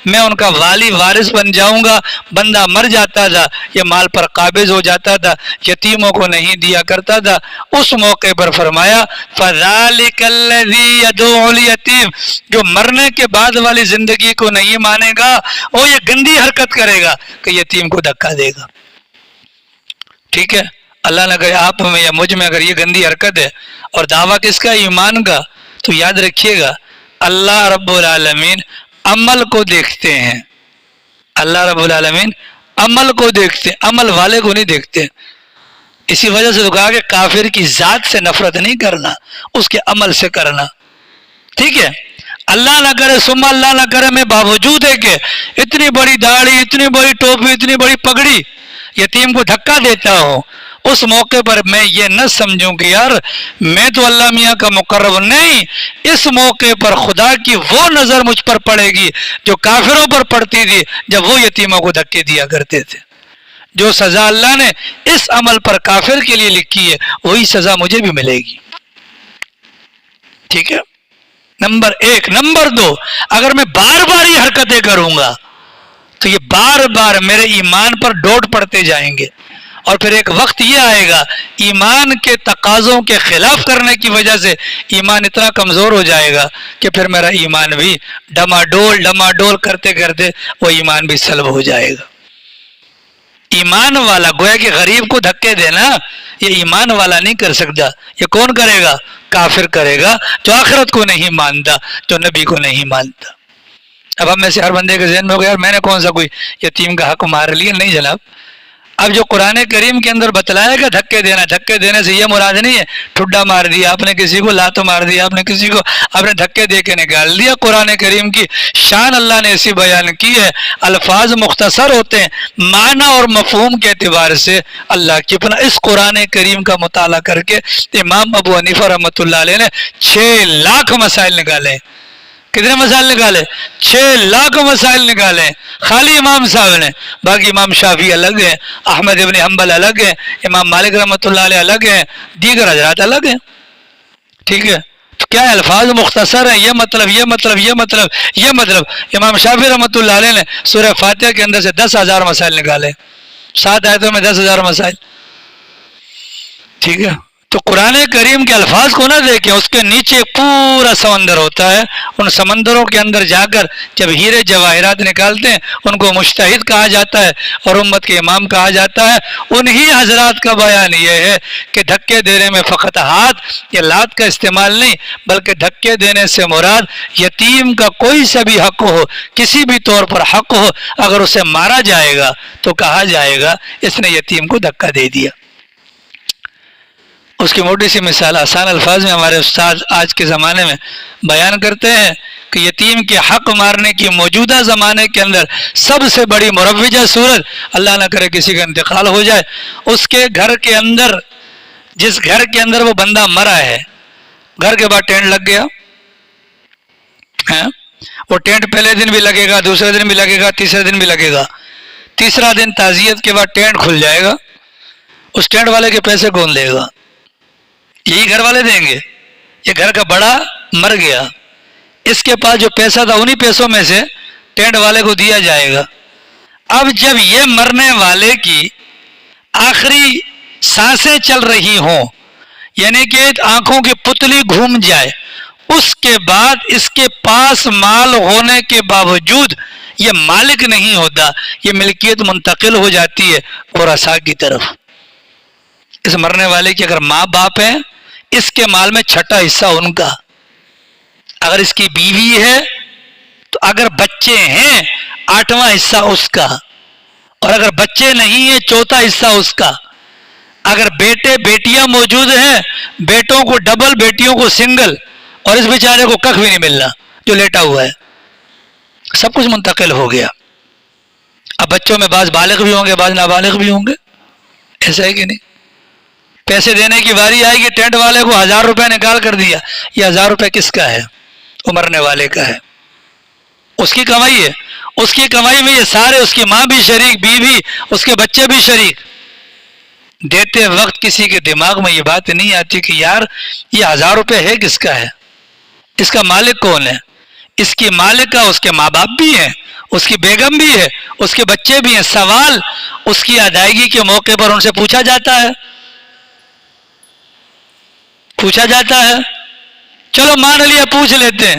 میں ان کا والی وارث بن جاؤں گا، بندہ مر جاتا تھا، یہ مال پر قابض ہو جاتا تھا، یتیموں کو نہیں دیا کرتا تھا۔ اس موقع پر فرمایا فَذَلِكَ الَّذِي يَدُعُ الْيَتِيمَ، جو مرنے کے بعد والی زندگی کو نہیں مانے گا وہ یہ گندی حرکت کرے گا کہ یتیم کو دھکا دے گا۔ ٹھیک ہے، اللہ نے کہا آپ میں یا مجھ میں اگر یہ گندی حرکت ہے اور دعویٰ کس کا؟ ایمان کا، تو یاد رکھیے گا اللہ رب العالمین عمل کو دیکھتے ہیں، اللہ رب العالمین عمل کو دیکھتے ہیں، عمل والے کو نہیں دیکھتے۔ اسی وجہ سے تو کہا کہ کافر کی ذات سے نفرت نہیں کرنا، اس کے عمل سے کرنا۔ ٹھیک ہے، اللہ نہ کرے ثم اللہ نہ کرے میں باوجود ہے کہ اتنی بڑی داڑھی، اتنی بڑی ٹوپی، اتنی بڑی پگڑی یتیم کو دھکا دیتا ہوں، اس موقع پر میں یہ نہ سمجھوں کہ یار میں تو اللہ میاں کا مقرب نہیں، اس موقع پر خدا کی وہ نظر مجھ پر پڑے گی جو کافروں پر پڑتی تھی جب وہ یتیموں کو دھکے دیا کرتے تھے۔ جو سزا اللہ نے اس عمل پر کافر کے لیے لکھی ہے وہی سزا مجھے بھی ملے گی۔ ٹھیک ہے، نمبر ایک۔ نمبر دو، اگر میں بار بار یہ حرکتیں کروں گا تو یہ بار بار میرے ایمان پر ڈوٹ پڑتے جائیں گے، اور پھر ایک وقت یہ آئے گا ایمان کے تقاضوں کے خلاف کرنے کی وجہ سے ایمان اتنا کمزور ہو جائے گا کہ پھر میرا ایمان بھی ڈماڈول کرتے کرتے وہ ایمان بھی سلب ہو جائے گا۔ ایمان والا، گویا کہ غریب کو دھکے دینا یہ ایمان والا نہیں کر سکتا، یہ کون کرے گا؟ کافر کرے گا، جو آخرت کو نہیں مانتا، جو نبی کو نہیں مانتا۔ اب ہم میں سے ہر بندے کے ذہن میں ہوگا یار میں نے کون سا کوئی یتیم کا حق مار لیا؟ نہیں جناب، اب جو قرآن کریم کے اندر بتلایا گا دھکے دینا، دھکے دینے سے یہ مراد نہیں ہے ٹھڈا مار دیا آپ نے کسی کو، لات مار دیا آپ نے کسی کو، آپ نے دھکے دے کے نکال دیا۔ قرآن کریم کی شان اللہ نے ایسی بیان کی ہے، الفاظ مختصر ہوتے ہیں، معنی اور مفہوم کے اعتبار سے اللہ کی اپنا اس قرآن کریم کا مطالعہ کر کے امام ابو حنیفہ رحمۃ اللہ علیہ نے 6 لاکھ مسائل نکالے۔ کتنے مسائل نکالے؟ 6 لاکھ مسائل نکالے خالی امام صاحب نے۔ باقی امام شافعی الگ ہیں، احمد ابن حنبل الگ ہیں، امام مالک رحمۃ اللہ علیہ الگ ہیں، دیگر حضرات الگ ہیں۔ ٹھیک ہے، تو کیا الفاظ مختصر ہیں، یہ مطلب یہ مطلب یہ مطلب یہ مطلب۔ امام شافعی رحمۃ اللہ علیہ نے سورہ فاتحہ کے اندر سے 10,000 مسائل نکالے، 7 آیتوں میں 10,000 مسائل۔ ٹھیک ہے، تو قرآن کریم کے الفاظ کو نہ دیکھیں، اس کے نیچے پورا سمندر ہوتا ہے، ان سمندروں کے اندر جا کر جب ہیرے جواہرات نکالتے ہیں ان کو مجتہد کہا جاتا ہے اور امت کے امام کہا جاتا ہے۔ انہی حضرات کا بیان یہ ہے کہ دھکے دینے میں فقط ہاتھ یا لات کا استعمال نہیں، بلکہ دھکے دینے سے مراد یتیم کا کوئی سا بھی حق ہو، کسی بھی طور پر حق ہو، اگر اسے مارا جائے گا تو کہا جائے گا اس نے یتیم کو دھکا دے دیا۔ اس کی موٹی سی مثال آسان الفاظ میں ہمارے استاد آج کے زمانے میں بیان کرتے ہیں کہ یتیم کے حق مارنے کی موجودہ زمانے کے اندر سب سے بڑی مروجہ صورت، اللہ نہ کرے کسی کا انتقال ہو جائے، اس کے گھر کے اندر، جس گھر کے اندر وہ بندہ مرا ہے، گھر کے بعد ٹینٹ لگ گیا، وہ ٹینٹ پہلے دن بھی لگے گا، دوسرے دن بھی لگے گا، تیسرے دن بھی لگے گا، تیسرا دن تعزیت کے بعد ٹینٹ کھل جائے گا۔ اس ٹینٹ والے کے پیسے کون دے گا؟ یہی گھر والے دیں گے۔ یہ گھر کا بڑا مر گیا، اس کے پاس جو پیسہ تھا انہی پیسوں میں سے ٹینٹ والے کو دیا جائے گا۔ اب جب یہ مرنے والے کی آخری سانسیں چل رہی ہوں، یعنی کہ آنکھوں کی پتلی گھوم جائے، اس کے بعد اس کے پاس مال ہونے کے باوجود یہ مالک نہیں ہوتا، یہ ملکیت منتقل ہو جاتی ہے ورثاء کی طرف۔ اس مرنے والے کی اگر ماں باپ ہیں، اس کے مال میں 6واں حصہ ان کا، اگر اس کی بیوی ہے تو اگر بچے ہیں 8واں حصہ اس کا، اور اگر بچے نہیں ہیں 4واں حصہ اس کا۔ اگر بیٹے بیٹیاں موجود ہیں، بیٹوں کو ڈبل، بیٹیوں کو سنگل، اور اس بیچارے کو کخ بھی نہیں ملنا جو لیٹا ہوا ہے، سب کچھ منتقل ہو گیا۔ اب بچوں میں بعض بالغ بھی ہوں گے، بعض نابالغ بھی ہوں گے، ایسا ہے کہ نہیں؟ پیسے دینے کی باری آئے گی، ٹینٹ والے کو 1000 روپے نکال کر دیا، یہ 1000 روپے کس کا ہے؟ وہ مرنے والے کا ہے، اس کی کمائی ہے، اس کی کمائی میں یہ سارے، اس کی ماں بھی شریک، بیوی، اس کے بچے بھی شریک. دیتے وقت کسی کے دماغ میں یہ بات نہیں آتی کہ یار یہ 1000 روپے ہے کس کا ہے، اس کا مالک کون ہے؟ اس کی مالکہ اس کے ماں باپ بھی ہیں، اس کی بیگم بھی ہے، اس کے بچے بھی ہیں. سوال اس کی ادائیگی کے موقع پر ان سے پوچھا جاتا ہے، پوچھا جاتا ہے. چلو مان لیا پوچھ لیتے ہیں،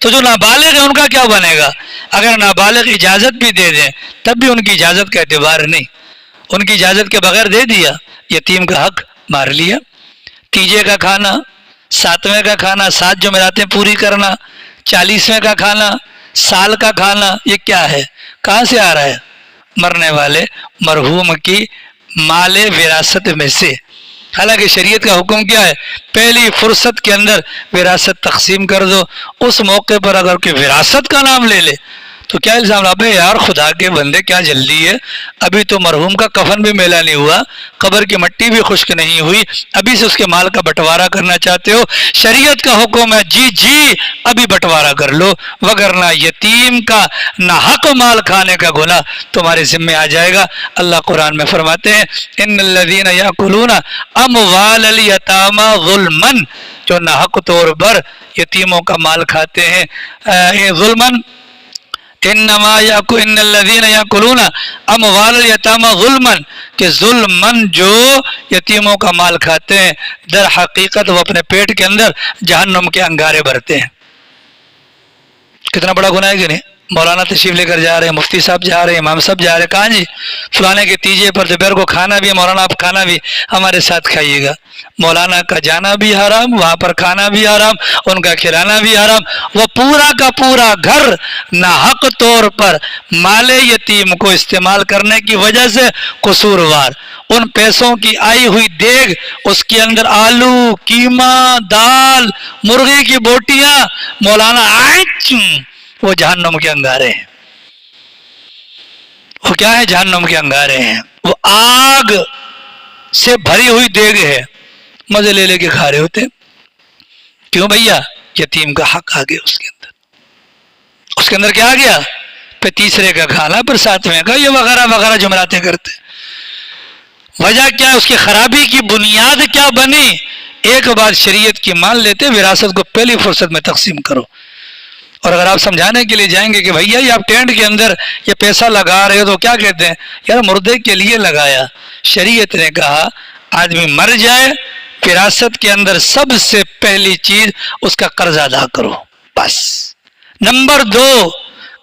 تو جو نابالغ ہے ان کا کیا بنے گا؟ اگر نابالغ اجازت بھی دے دیں تب بھی ان کی اجازت کا اعتبار نہیں. ان کی اجازت کے بغیر دے دیا، یتیم کا حق مار لیا. تیجے کا کھانا، 7ویں کا کھانا، 7 جمعراتیں پوری کرنا، 40ویں کا کھانا، سال کا کھانا، یہ کیا ہے؟ کہاں سے آ رہا ہے؟ مرنے والے مرحوم کی مال وراثت میں سے. حالانکہ شریعت کا حکم کیا ہے؟ پہلی فرصت کے اندر وراثت تقسیم کر دو. اس موقع پر اگر کوئی وراثت کا نام لے لے تو کیا الزام لگا؟ یار خدا کے بندے کیا جلدی ہے، ابھی تو مرحوم کا کفن بھی میلا نہیں ہوا، قبر کی مٹی بھی خشک نہیں ہوئی، ابھی سے اس کے مال کا بٹوارا کرنا چاہتے ہو؟ شریعت کا حکم ہے جی ابھی بٹوارا کر لو، وگرنہ یتیم کا ناحق مال کھانے کا گناہ تمہارے ذمہ آ جائے گا. اللہ قرآن میں فرماتے ہیں ان الذین یاکلون اموال الیتامی ظلما، جو ناحق طور پر یتیموں کا مال کھاتے ہیں ظلمن، ان الذین یاکلون اموال الیتامی ظلما، کہ ظلمن جو یتیموں کا مال کھاتے ہیں در حقیقت وہ اپنے پیٹ کے اندر جہنم کے انگارے بھرتے ہیں. کتنا بڑا گناہ ہے کہ نہیں؟ مولانا تشریف لے کر جا رہے ہیں، مفتی صاحب جا رہے ہیں، امام صاحب جا رہے ہیں، کہاں جی؟ فلانے کے تیجے پر دوپہر کو کھانا بھی ہے، مولانا آپ کھانا بھی ہمارے ساتھ کھائیے گا. مولانا کا جانا بھی حرام، وہاں پر کھانا بھی حرام، ان کا کھلانا بھی حرام. وہ پورا کا پورا گھر ناحق طور پر مال یتیم کو استعمال کرنے کی وجہ سے قصوروار. ان پیسوں کی آئی ہوئی دیگ، اس کے اندر آلو، قیمہ، دال، مرغی کی بوٹیاں، مولانا وہ جہنم کے انگارے ہیں. وہ کیا ہے؟ جہنم کے انگارے ہیں. وہ آگ سے بھری ہوئی دیگ ہے، مزے لے لے کے کھا رہے ہوتے. کیوں بھیا؟ یتیم کا حق آ گیا اس کے اندر. اس کے اندر کیا آ گیا؟ پھر تیسرے کا کھانا، پھر 7ویں کا، یہ وغیرہ وغیرہ جمراتے کرتے. وجہ کیا ہے؟ اس کی خرابی کی بنیاد کیا بنی؟ ایک بات شریعت کی مان لیتے، وراثت کو پہلی فرصت میں تقسیم کرو. اور اگر آپ سمجھانے کے لیے جائیں گے کہ بھیا یہ آپ ٹینٹ کے اندر یہ پیسہ لگا رہے ہو تو کیا کہتے ہیں؟ یار مردے کے لیے لگایا. شریعت نے کہا آدمی مر جائے، وراثت کے اندر سب سے پہلی چیز اس کا قرض ادا کرو، بس. نمبر 2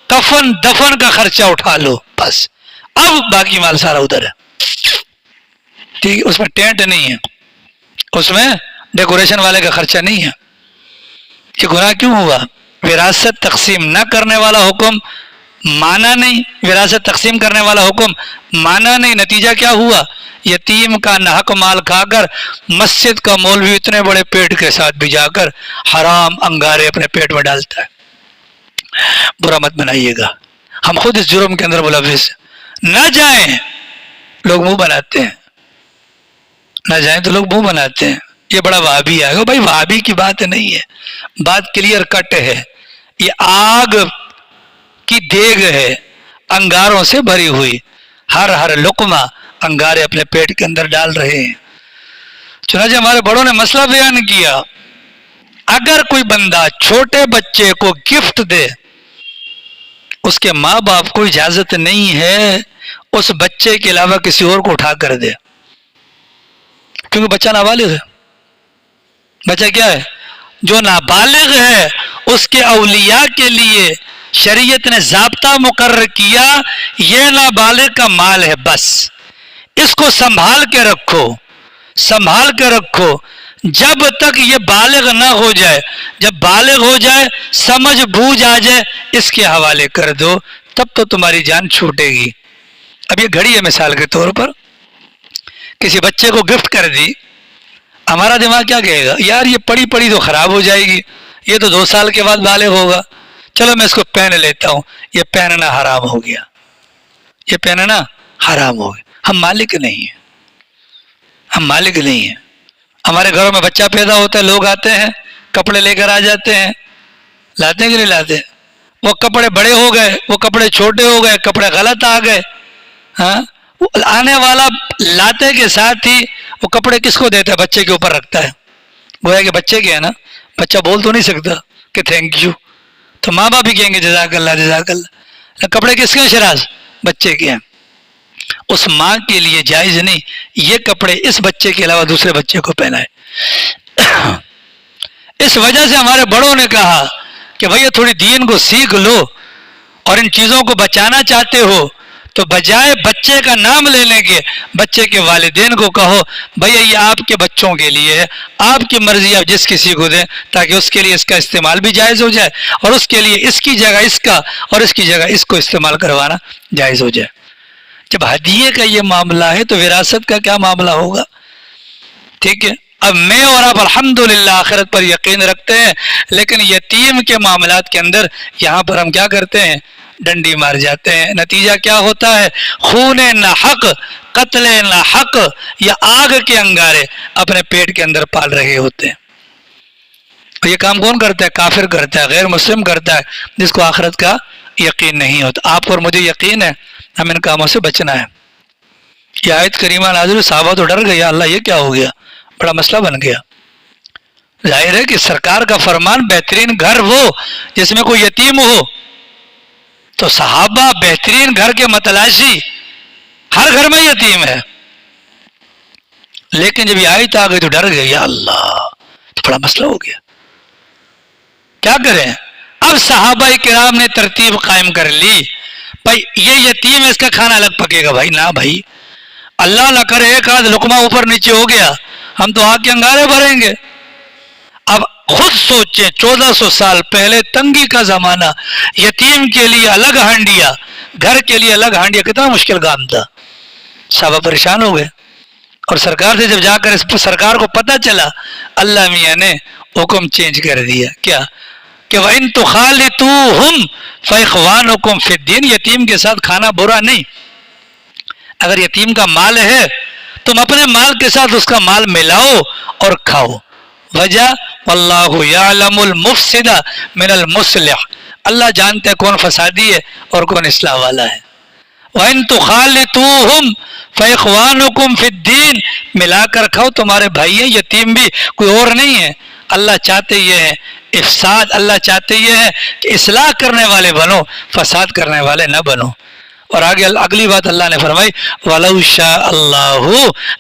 کفن دفن کا خرچہ اٹھا لو، بس. اب باقی مال سارا ادھر ہے. ٹھیک ہے، اس میں ٹینٹ نہیں ہے، اس میں ڈیکوریشن والے کا خرچہ نہیں ہے. یہ گناہ کیوں ہوا؟ وراثت تقسیم نہ کرنے والا حکم مانا نہیں، وراثت تقسیم کرنے والا حکم مانا نہیں. نتیجہ کیا ہوا؟ یتیم کا ناحق مال کھا کر مسجد کا مولوی اتنے بڑے پیٹ کے ساتھ بھی جا کر حرام انگارے اپنے پیٹ میں ڈالتا ہے. برا مت بنائیے گا، ہم خود اس جرم کے اندر ملوث. نہ جائیں لوگ منہ بناتے ہیں، نہ جائیں تو لوگ منہ بناتے ہیں. یہ بڑا وہابی آئے گا. بھائی وہابی کی بات نہیں ہے، بات کلیئر کٹ ہے. یہ آگ کی دیگ ہے، انگاروں سے بھری ہوئی، ہر لقمہ انگارے اپنے پیٹ کے اندر ڈال رہے ہیں. چنانچہ ہمارے بڑوں نے مسئلہ بیان کیا، اگر کوئی بندہ چھوٹے بچے کو گفٹ دے، اس کے ماں باپ کو اجازت نہیں ہے اس بچے کے علاوہ کسی اور کو اٹھا کر دے، کیونکہ بچہ نابالغ ہے. بچہ کیا ہے؟ جو نابالغ ہے اس کے اولیاء کے لیے شریعت نے ضابطہ مقرر کیا، یہ نابالغ کا مال ہے، بس اس کو سنبھال کے رکھو، سنبھال کے رکھو جب تک یہ بالغ نہ ہو جائے. جب بالغ ہو جائے، سمجھ بوجھ آ جائے، اس کے حوالے کر دو، تب تو تمہاری جان چھوٹے گی. اب یہ گھڑی ہے مثال کے طور پر، کسی بچے کو گفٹ کر دی، ہمارا دماغ کیا کہے گا؟ یار یہ پڑی پڑی تو خراب ہو جائے گی، یہ تو 2 سال کے بعد بالغ ہوگا، چلو میں اس کو پہن لیتا ہوں. یہ پہننا حرام ہو گیا، یہ پہننا حرام ہو گیا. ہم مالک نہیں ہیں، ہم مالک نہیں ہیں. ہمارے گھروں میں بچہ پیدا ہوتا ہے، لوگ آتے ہیں، کپڑے لے کر آ جاتے ہیں، لاتے ہیں کہ نہیں لاتے؟ وہ کپڑے بڑے ہو گئے، وہ کپڑے چھوٹے ہو گئے، کپڑے غلط آ گئے. ہاں آنے والا لاتے کے ساتھ ہی وہ کپڑے کس کو دیتا ہے؟ بچے کے اوپر رکھتا ہے. گویا کہ بچے کے ہے نا، بچہ بول تو نہیں سکتا کہ تھینک یو، تو ماں باپ بھی کہیں گے جزاک اللہ جزاک اللہ. کپڑے کس کے ہیں؟ شراز بچے کے ہیں. اس ماں کے لیے جائز نہیں یہ کپڑے اس بچے کے علاوہ دوسرے بچے کو پہنائے. اس وجہ سے ہمارے بڑوں نے کہا کہ بھئی تھوڑی دین کو سیکھ لو، اور ان چیزوں کو بچانا چاہتے ہو تو بجائے بچے کا نام لینے کے بچے کے والدین کو کہو بھئی یہ آپ کے بچوں کے لیے ہے، آپ کی مرضی آپ جس کسی کو دیں، تاکہ اس کے لیے اس کا استعمال بھی جائز ہو جائے، اور اس کے لیے اس کی جگہ اس کا اور اس کی جگہ اس کو استعمال کروانا جائز ہو جائے. جب ہدیے کا یہ معاملہ ہے تو وراثت کا کیا معاملہ ہوگا؟ ٹھیک ہے. اب میں اور آپ الحمدللہ آخرت پر یقین رکھتے ہیں، لیکن یتیم کے معاملات کے اندر یہاں پر ہم کیا کرتے ہیں؟ ڈنڈی مار جاتے ہیں. نتیجہ کیا ہوتا ہے؟ خون ناحق، قتل ناحق یا آگ کے انگارے اپنے پیٹ کے اندر پال رہے ہوتے ہیں. یہ کام کون کرتا ہے؟ کافر کرتا ہے، غیر مسلم کرتا ہے، جس کو آخرت کا یقین نہیں ہوتا. آپ اور مجھے یقین ہے ہم ان کاموں سے بچنا ہے. یہ آیت کریمہ نازل، صحابہ تو ڈر گئے، یا اللہ یہ کیا ہو گیا، بڑا مسئلہ بن گیا. ظاہر ہے کہ سرکار کا فرمان بہترین گھر وہ جس میں کوئی یتیم ہو، تو صحابہ بہترین گھر کے متلاشی، ہر گھر میں یتیم ہے. لیکن جب یہ آیت آ گئی تو ڈر گئے، یا اللہ تو بڑا مسئلہ ہو گیا، کیا کریں؟ اب صحابہ کرام نے ترتیب قائم کر لی، بھائی یہ یتیم ہے اس کا کھانا الگ پکے گا. بھائی نہ بھائی، اللہ نہ کرے ایک آدھ لقمہ اوپر نیچے ہو گیا ہم تو آگ کے انگارے بھریں گے. اب خود سوچیں 1400 سال پہلے تنگی کا زمانہ، یتیم کے لیے الگ ہانڈیا، گھر کے لیے الگ ہانڈیا، کتنا مشکل کام تھا. صحابہ پریشان ہو گئے، اور سرکار سے جب جا کر اس سرکار کو پتہ چلا، اللہ میاں نے حکم چینج کر دیا. کیا کہ وَإِن تُخَالِطُوهُمْ فَإِخْوَانُكُمْ فِي الدِّينِ. یتیم کے ساتھ کھانا برا نہیں. اگر یتیم کا مال ہے تم اپنے مال کے ساتھ اس کا مال ملاؤ اور کھاؤ. وجہ واللہ یعلم المفسد من المصلح، اللہ جانتے ہیں کون فسادی ہے اور کون اصلاح والا ہے. وَإِن تُخَالِطُوهُمْ فَإِخْوَانُكُمْ فِي الدِّينِ، ملا کر کھاؤ، تمہارے بھائی ہیں، یتیم بھی کوئی اور نہیں ہے. اللہ چاہتے یہ ہے افساد، اللہ چاہتے یہ ہے کہ اصلاح کرنے والے بنو، فساد کرنے والے نہ بنو. اور آگے اگلی بات اللہ نے فرمائی وَلَوْ شَاءَ اللَّهُ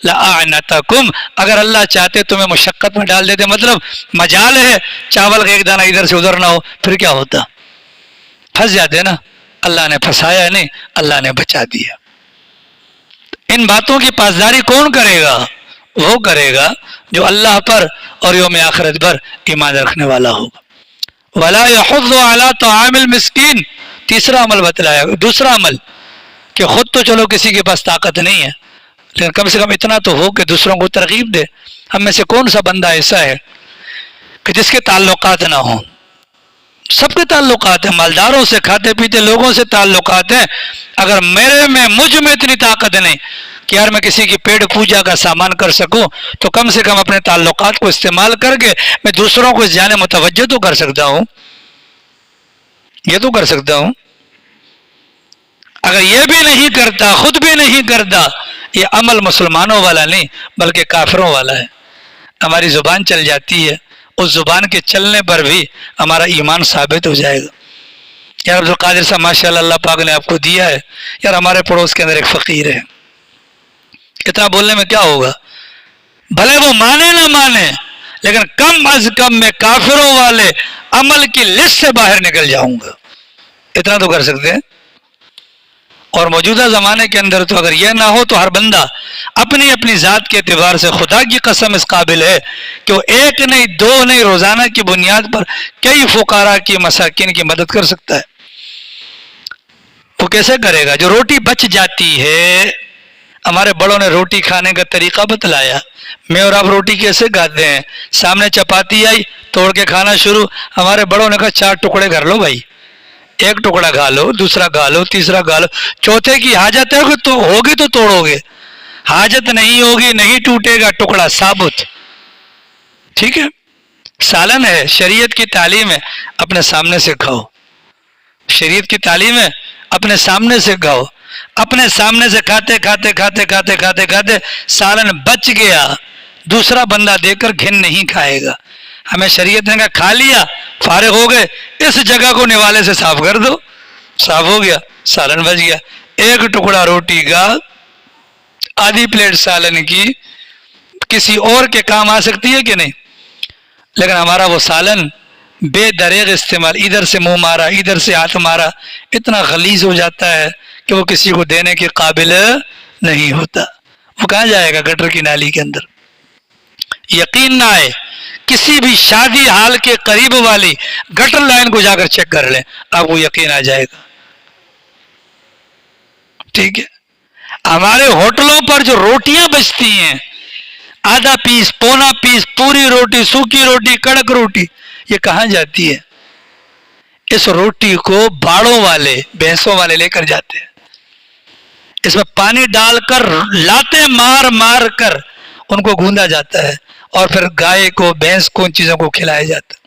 لَأَعْنَتَكُمْ، اگر اللہ چاہتے تمہیں مشقت میں ڈال دیتے، مطلب مجال ہے چاول کا ایک دانہ ادھر سے ادھر نہ ہو، پھر کیا ہوتا؟ پھنس جاتے نا. اللہ نے پھنسایا نہیں، اللہ نے بچا دیا. ان باتوں کی پاسداری کون کرے گا؟ وہ کرے گا جو اللہ پر اور یوم آخرت پر ایمان رکھنے والا ہوگا. وَلَا يَحُضُّ عَلَىٰ طَعَامِ الْمِسْكِينِ، تیسرا عمل بتلایا. دوسرا عمل کہ خود تو چلو کسی کے پاس طاقت نہیں ہے، لیکن کم سے کم اتنا تو ہو کہ دوسروں کو ترغیب دے. ہم میں سے کون سا بندہ ایسا ہے کہ جس کے تعلقات نہ ہوں؟ سب کے تعلقات ہیں، مالداروں سے، کھاتے پیتے لوگوں سے تعلقات ہیں. اگر مجھ میں اتنی طاقت نہیں کہ یار میں کسی کی پیٹ پوجا کا سامان کر سکوں، تو کم سے کم اپنے تعلقات کو استعمال کر کے میں دوسروں کو اس جانے متوجہ تو کر سکتا ہوں، یہ تو کر سکتا ہوں. اگر یہ بھی نہیں کرتا، خود بھی نہیں کرتا، یہ عمل مسلمانوں والا نہیں بلکہ کافروں والا ہے. ہماری زبان چل جاتی ہے، اس زبان کے چلنے پر بھی ہمارا ایمان ثابت ہو جائے گا. یار عبدالقادر صاحب ماشاء اللہ اللہ پاک نے آپ کو دیا ہے، یار ہمارے پڑوس کے اندر ایک فقیر ہے، کتنا بولنے میں کیا ہوگا؟ بھلے وہ مانے نہ مانے، لیکن کم از کم میں کافروں والے عمل کی لسٹ سے باہر نکل جاؤں گا. اتنا تو کر سکتے ہیں. اور موجودہ زمانے کے اندر تو اگر یہ نہ ہو تو ہر بندہ اپنی اپنی ذات کے اعتبار سے خدا کی قسم اس قابل ہے کہ وہ ایک نہیں دو نہیں روزانہ کی بنیاد پر کئی فقراء کی مساکین کی مدد کر سکتا ہے. وہ کیسے کرے گا؟ جو روٹی بچ جاتی ہے، ہمارے بڑوں نے روٹی کھانے کا طریقہ بتلایا. میں اور آپ روٹی کیسے کھاتے ہیں؟ سامنے چپاتی آئی، توڑ کے کھانا شروع. ہمارے بڑوں نے کہا 4 ٹکڑے کر لو بھائی، ایک ٹکڑا کھا لو، دوسرا کھا لو، تیسرا کھا لو، چوتھے کی حاجت ہے تو ہوگی تو توڑو گے، حاجت نہیں ہوگی نہیں ٹوٹے گا ٹکڑا ثابت. ٹھیک ہے، سالن ہے، شریعت کی تعلیم ہے، اپنے سامنے سے کھاؤ. شریعت کی تعلیم ہے اپنے سامنے سے کھاؤ. اپنے سامنے سے کھاتے کھاتے کھاتے کھاتے کھاتے کھاتے سالن بچ گیا, دوسرا بندہ دے کر گھن نہیں کھائے گا. ہمیں شریعت نے کہا کھا لیا, فارغ ہو گئے, اس جگہ کو نوالے سے صاف کر دو. صاف ہو گیا, سالن بچ گیا. ایک ٹکڑا روٹی کا, آدھی پلیٹ سالن کی کسی اور کے کام آ سکتی ہے کہ نہیں؟ لیکن ہمارا وہ سالن بے دریغ استعمال, ادھر سے منہ مارا ادھر سے ہاتھ مارا, اتنا غلیظ ہو جاتا ہے کہ وہ کسی کو دینے کے قابل نہیں ہوتا. وہ کہاں جائے گا؟ گٹر کی نالی کے اندر. یقین نہ آئے, کسی بھی شادی حال کے قریب والی گٹر لائن کو جا کر چیک کر لیں, آپ کو یقین آ جائے گا. ٹھیک ہے. ہمارے ہوٹلوں پر جو روٹیاں بچتی ہیں, آدھا پیس, پونا پیس, پوری روٹی, سوکھی روٹی, کڑک روٹی, یہ کہاں جاتی ہے؟ اس روٹی کو باڑوں والے, بھینسوں والے لے کر جاتے ہیں. اس میں پانی ڈال کر لاتے مار مار کر ان کو گوندا جاتا ہے, اور پھر گائے کو, بھینس کو, ان چیزوں کو کھلایا جاتا ہے.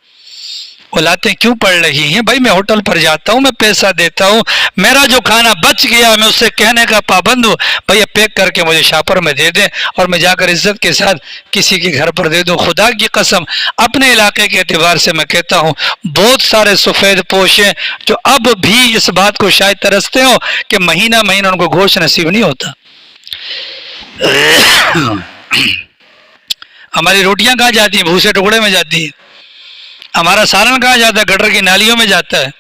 وہ لاتیں کیوں پڑ رہی ہیں؟ بھائی میں ہوٹل پر جاتا ہوں, میں پیسہ دیتا ہوں, میرا جو کھانا بچ گیا میں اس سے کہنے کا پابند ہوں, بھائی پیک کر کے مجھے شاپر میں دے دیں اور میں جا کر عزت کے ساتھ کسی کے گھر پر دے دوں. خدا کی قسم اپنے علاقے کے اعتبار سے میں کہتا ہوں, بہت سارے سفید پوش ہیں جو اب بھی اس بات کو شاید ترستے ہوں کہ مہینہ مہینہ ان کو گوشت نصیب نہیں ہوتا. ہماری روٹیاں کہاں جاتی ہیں؟ بھوسے ٹکڑے میں جاتی ہیں. ہمارا سالن کہاں جاتا ہے؟ گٹر کی نالیوں میں جاتا ہے.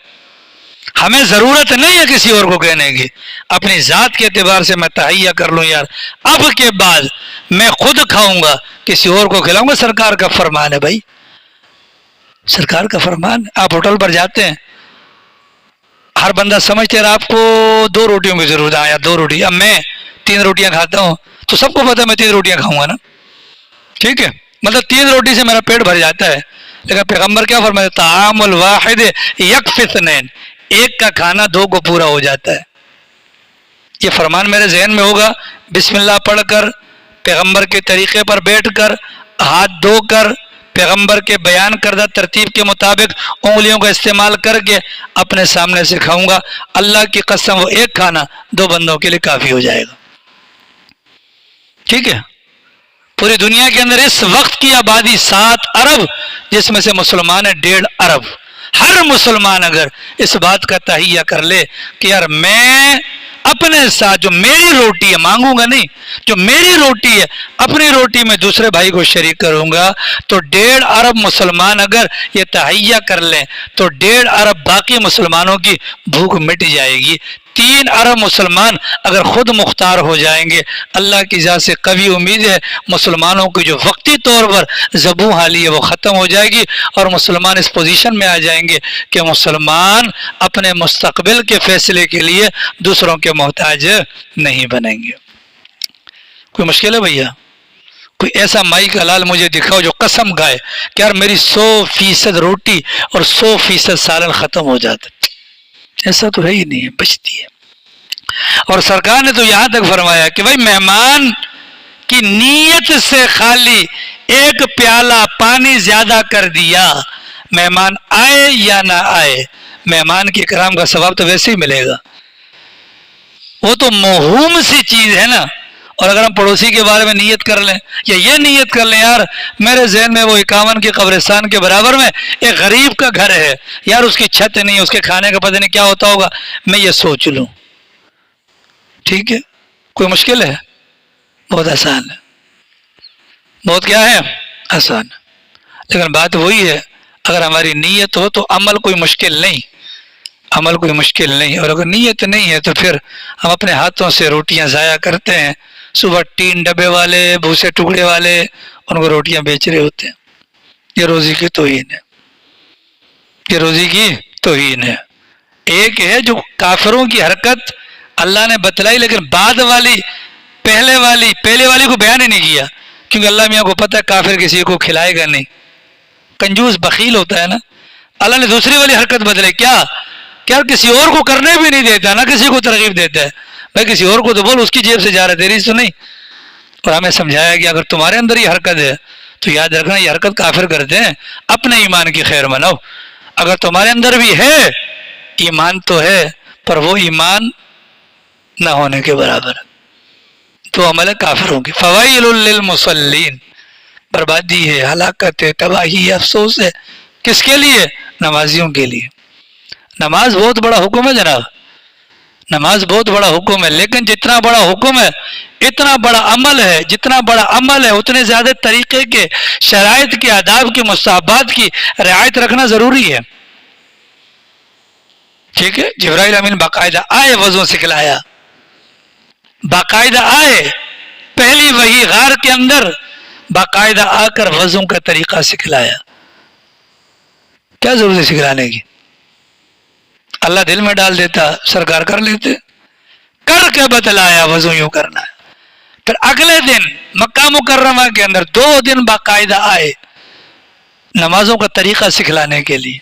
ہمیں ضرورت نہیں ہے کسی اور کو کہنے کی, اپنی ذات کے اعتبار سے میں تہیہ کر لوں یار, اب کے بعد میں خود کھاؤں گا, کسی اور کو کھلاؤں گا. سرکار کا فرمان ہے بھائی, سرکار کا فرمان. آپ ہوٹل پر جاتے ہیں, ہر بندہ سمجھتے ہیں آپ کو 2 روٹیوں کی ضرورت ہے, یا 2 روٹی. اب میں 3 روٹیاں کھاتا ہوں تو سب کو پتا ہے میں 3 روٹیاں کھاؤں گا نا, ٹھیک ہے, مطلب 3 روٹی سے میرا پیٹ بھر جاتا ہے. لیکن پیغمبر کیا فرماتے؟ طعام الواحد یکفی اثنین, ایک کا کھانا 2 کو پورا ہو جاتا ہے. یہ فرمان میرے ذہن میں ہوگا, بسم اللہ پڑھ کر, پیغمبر کے طریقے پر بیٹھ کر, ہاتھ دھو کر, پیغمبر کے بیان کردہ ترتیب کے مطابق انگلیوں کا استعمال کر کے اپنے سامنے سے کھاؤں گا. اللہ کی قسم وہ ایک کھانا 2 بندوں کے لیے کافی ہو جائے گا. ٹھیک ہے. پوری دنیا کے اندر اس وقت کی آبادی 7 ارب, جس میں سے مسلمان ہیں 1.5 ارب. ہر مسلمان اگر اس بات کا تہیہ کر لے کہ یار میں اپنے ساتھ جو میری روٹی ہے, مانگوں گا نہیں, جو میری روٹی ہے اپنی روٹی میں دوسرے بھائی کو شریک کروں گا, تو 1.5 ارب مسلمان اگر یہ تہیہ کر لیں تو 1.5 ارب باقی مسلمانوں کی بھوک مٹ جائے گی. 3 ارب مسلمان اگر خود مختار ہو جائیں گے, اللہ کی ذات سے قوی امید ہے مسلمانوں کی جو وقتی طور پر ذبح حالی ہے وہ ختم ہو جائے گی, اور مسلمان اس پوزیشن میں آ جائیں گے کہ مسلمان اپنے مستقبل کے فیصلے کے لیے دوسروں کے محتاج نہیں بنیں گے. کوئی مشکل ہے بھیا؟ کوئی ایسا مائی کا لال مجھے دکھاؤ جو قسم کھائے کہ یار میری 100% روٹی اور 100% سالن ختم ہو جاتا. ایسا تو ہے ہی نہیں ہے, بچتی ہے. اور سرکار نے تو یہاں تک فرمایا کہ بھائی مہمان کی نیت سے خالی 1 پیالہ پانی زیادہ کر دیا, مہمان آئے یا نہ آئے, مہمان کے کرام کا ثواب تو ویسے ہی ملے گا. وہ تو موہوم سی چیز ہے نا. اور اگر ہم پڑوسی کے بارے میں نیت کر لیں, یا یہ نیت کر لیں یار میرے ذہن میں وہ 51 کے قبرستان کے برابر میں ایک غریب کا گھر ہے, یار اس کی چھت نہیں, اس کے کھانے کا پتہ نہیں کیا ہوتا ہوگا, میں یہ سوچ لوں. ٹھیک ہے, کوئی مشکل ہے؟ بہت آسان ہے. بہت کیا ہے؟ آسان. لیکن بات وہی ہے, اگر ہماری نیت ہو تو عمل کوئی مشکل نہیں, عمل کوئی مشکل نہیں. اور اگر نیت نہیں ہے تو پھر ہم اپنے ہاتھوں سے روٹیاں ضائع کرتے ہیں. صبح 3 ڈبے والے, بھوسے ٹکڑے والے ان کو روٹیاں بیچ رہے ہوتے ہیں. یہ روزی کی توہین ہے, یہ روزی کی توہین ہے. ایک ہے جو کافروں کی حرکت اللہ نے بتلائی, لیکن بعد والی پہلے والی کو بیان ہی نہیں کیا, کیونکہ اللہ میاں کو پتہ ہے کافر کسی کو کھلائے گا نہیں, کنجوس بخیل ہوتا ہے نا. اللہ نے دوسری والی حرکت بدلائی, کیا کسی اور کو کرنے بھی نہیں دیتا, نہ کسی کو ترغیب دیتا ہے. بھائی کسی اور کو تو بول, اس کی جیب سے جا رہا ہے, تیری تو نہیں. اور ہمیں سمجھایا کہ اگر تمہارے اندر یہ حرکت ہے تو یاد رکھنا یہ حرکت کافر کرتے ہیں, اپنے ایمان کی خیر مناؤ. اگر تمہارے اندر بھی ہے ایمان تو ہے پر وہ ایمان نہ ہونے کے برابر، تو عمل کافروں کے. فوائل للمصلین، بربادی ہے، ہلاکت ہے، تباہی ہے، افسوس ہے. کس کے لیے؟ نمازیوں کے لیے. نماز بہت بڑا حکم ہے جناب، نماز بہت بڑا حکم ہے، لیکن جتنا بڑا حکم ہے اتنا بڑا عمل ہے، جتنا بڑا عمل ہے اتنے زیادہ طریقے کے، شرائط کے، آداب کے، مستحبات کی رعایت رکھنا ضروری ہے. ٹھیک ہے. جبرائیل امین باقاعدہ آئے، وضو سکھلایا، باقاعدہ آئے، پہلی وحی غار کے اندر باقاعدہ آ کر وضو کا طریقہ سکھلایا. کیا ضرورت ہے سکھلانے کی؟ اللہ دل میں ڈال دیتا، سرکار کر لیتے. کر کے بتلایا وضو یوں کرنا ہے. پھر اگلے دن مکہ مکرمہ کے اندر 2 دن باقاعدہ آئے نمازوں کا طریقہ سکھلانے کے لیے.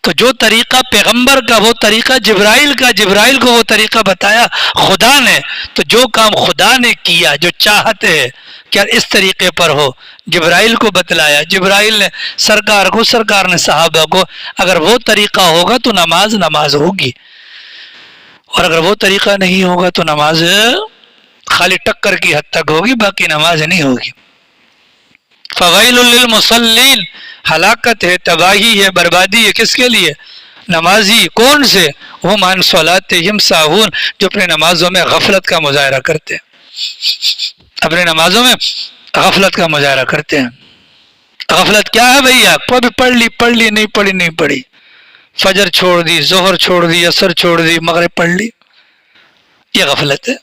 تو جو طریقہ پیغمبر کا، وہ طریقہ جبرائیل کا، جبرائیل کو وہ طریقہ بتایا خدا نے. تو جو کام خدا نے کیا، جو چاہتے ہیں کہ اس طریقے پر ہو، جبرائیل کو بتلایا، جبرائیل نے سرکار کو، سرکار نے صحابہ کو. اگر وہ طریقہ ہوگا تو نماز نماز ہوگی، اور اگر وہ طریقہ نہیں ہوگا تو نماز خالی ٹکر کی حد تک ہوگی، باقی نماز نہیں ہوگی. فویل للمصلین، ہلاکت ہے، تباہی ہے، بربادی ہے. کس کے لیے؟ نمازی. کون سے؟ وہ عن صلاتہم ساہون، جو اپنے نمازوں میں غفلت کا مظاہرہ کرتے ہیں، اپنے نمازوں میں غفلت کا مظاہرہ کرتے ہیں. غفلت کیا ہے بھیا؟ کبھی پڑھ لی، نہیں پڑھی، نہیں پڑھی. فجر چھوڑ دی، ظہر چھوڑ دی، عصر چھوڑ دی، مغرب پڑھ لی. یہ غفلت ہے.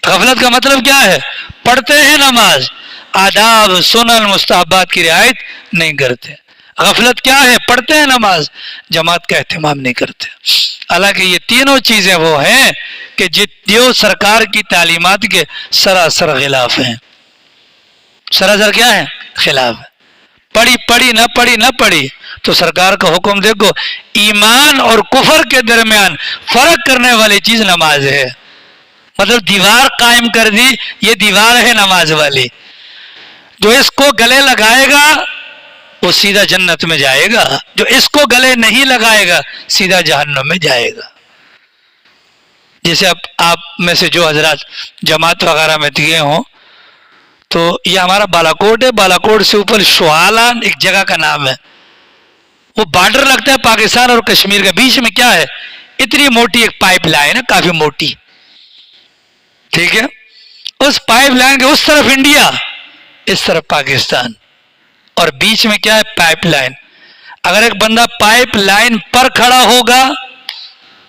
غفلت کا مطلب کیا ہے؟ پڑھتے ہیں نماز، آداب، سنن، مستحبات کی رعایت نہیں کرتے. غفلت کیا ہے؟ پڑھتے ہیں نماز، جماعت کا اہتمام نہیں کرتے. حالانکہ یہ تینوں چیزیں وہ ہیں کہ جو سرکار کی تعلیمات کے سراسر خلاف ہیں. سراسر کیا ہے؟ خلاف ہے. پڑھی نہ پڑھی تو سرکار کا حکم دیکھو، ایمان اور کفر کے درمیان فرق کرنے والی چیز نماز ہے. مطلب دیوار قائم کر دی، یہ دیوار ہے نماز والی. جو اس کو گلے لگائے گا وہ سیدھا جنت میں جائے گا، جو اس کو گلے نہیں لگائے گا سیدھا جہنم میں جائے گا. جیسے اب آپ میں سے جو حضرات جماعت وغیرہ میں گئے ہوں تو یہ ہمارا بالاکوٹ ہے، بالاکوٹ سے اوپر شوالان ایک جگہ کا نام ہے. وہ بارڈر لگتا ہے پاکستان اور کشمیر کا. بیچ میں کیا ہے؟ اتنی موٹی ایک پائپ لائن ہے، کافی موٹی. ٹھیک ہے. اس پائپ لائن کے اس طرف انڈیا، اس طرف پاکستان، اور بیچ میں کیا ہے؟ Pipe line. اگر ایک بندہ پائپ لائن پر کھڑا ہوگا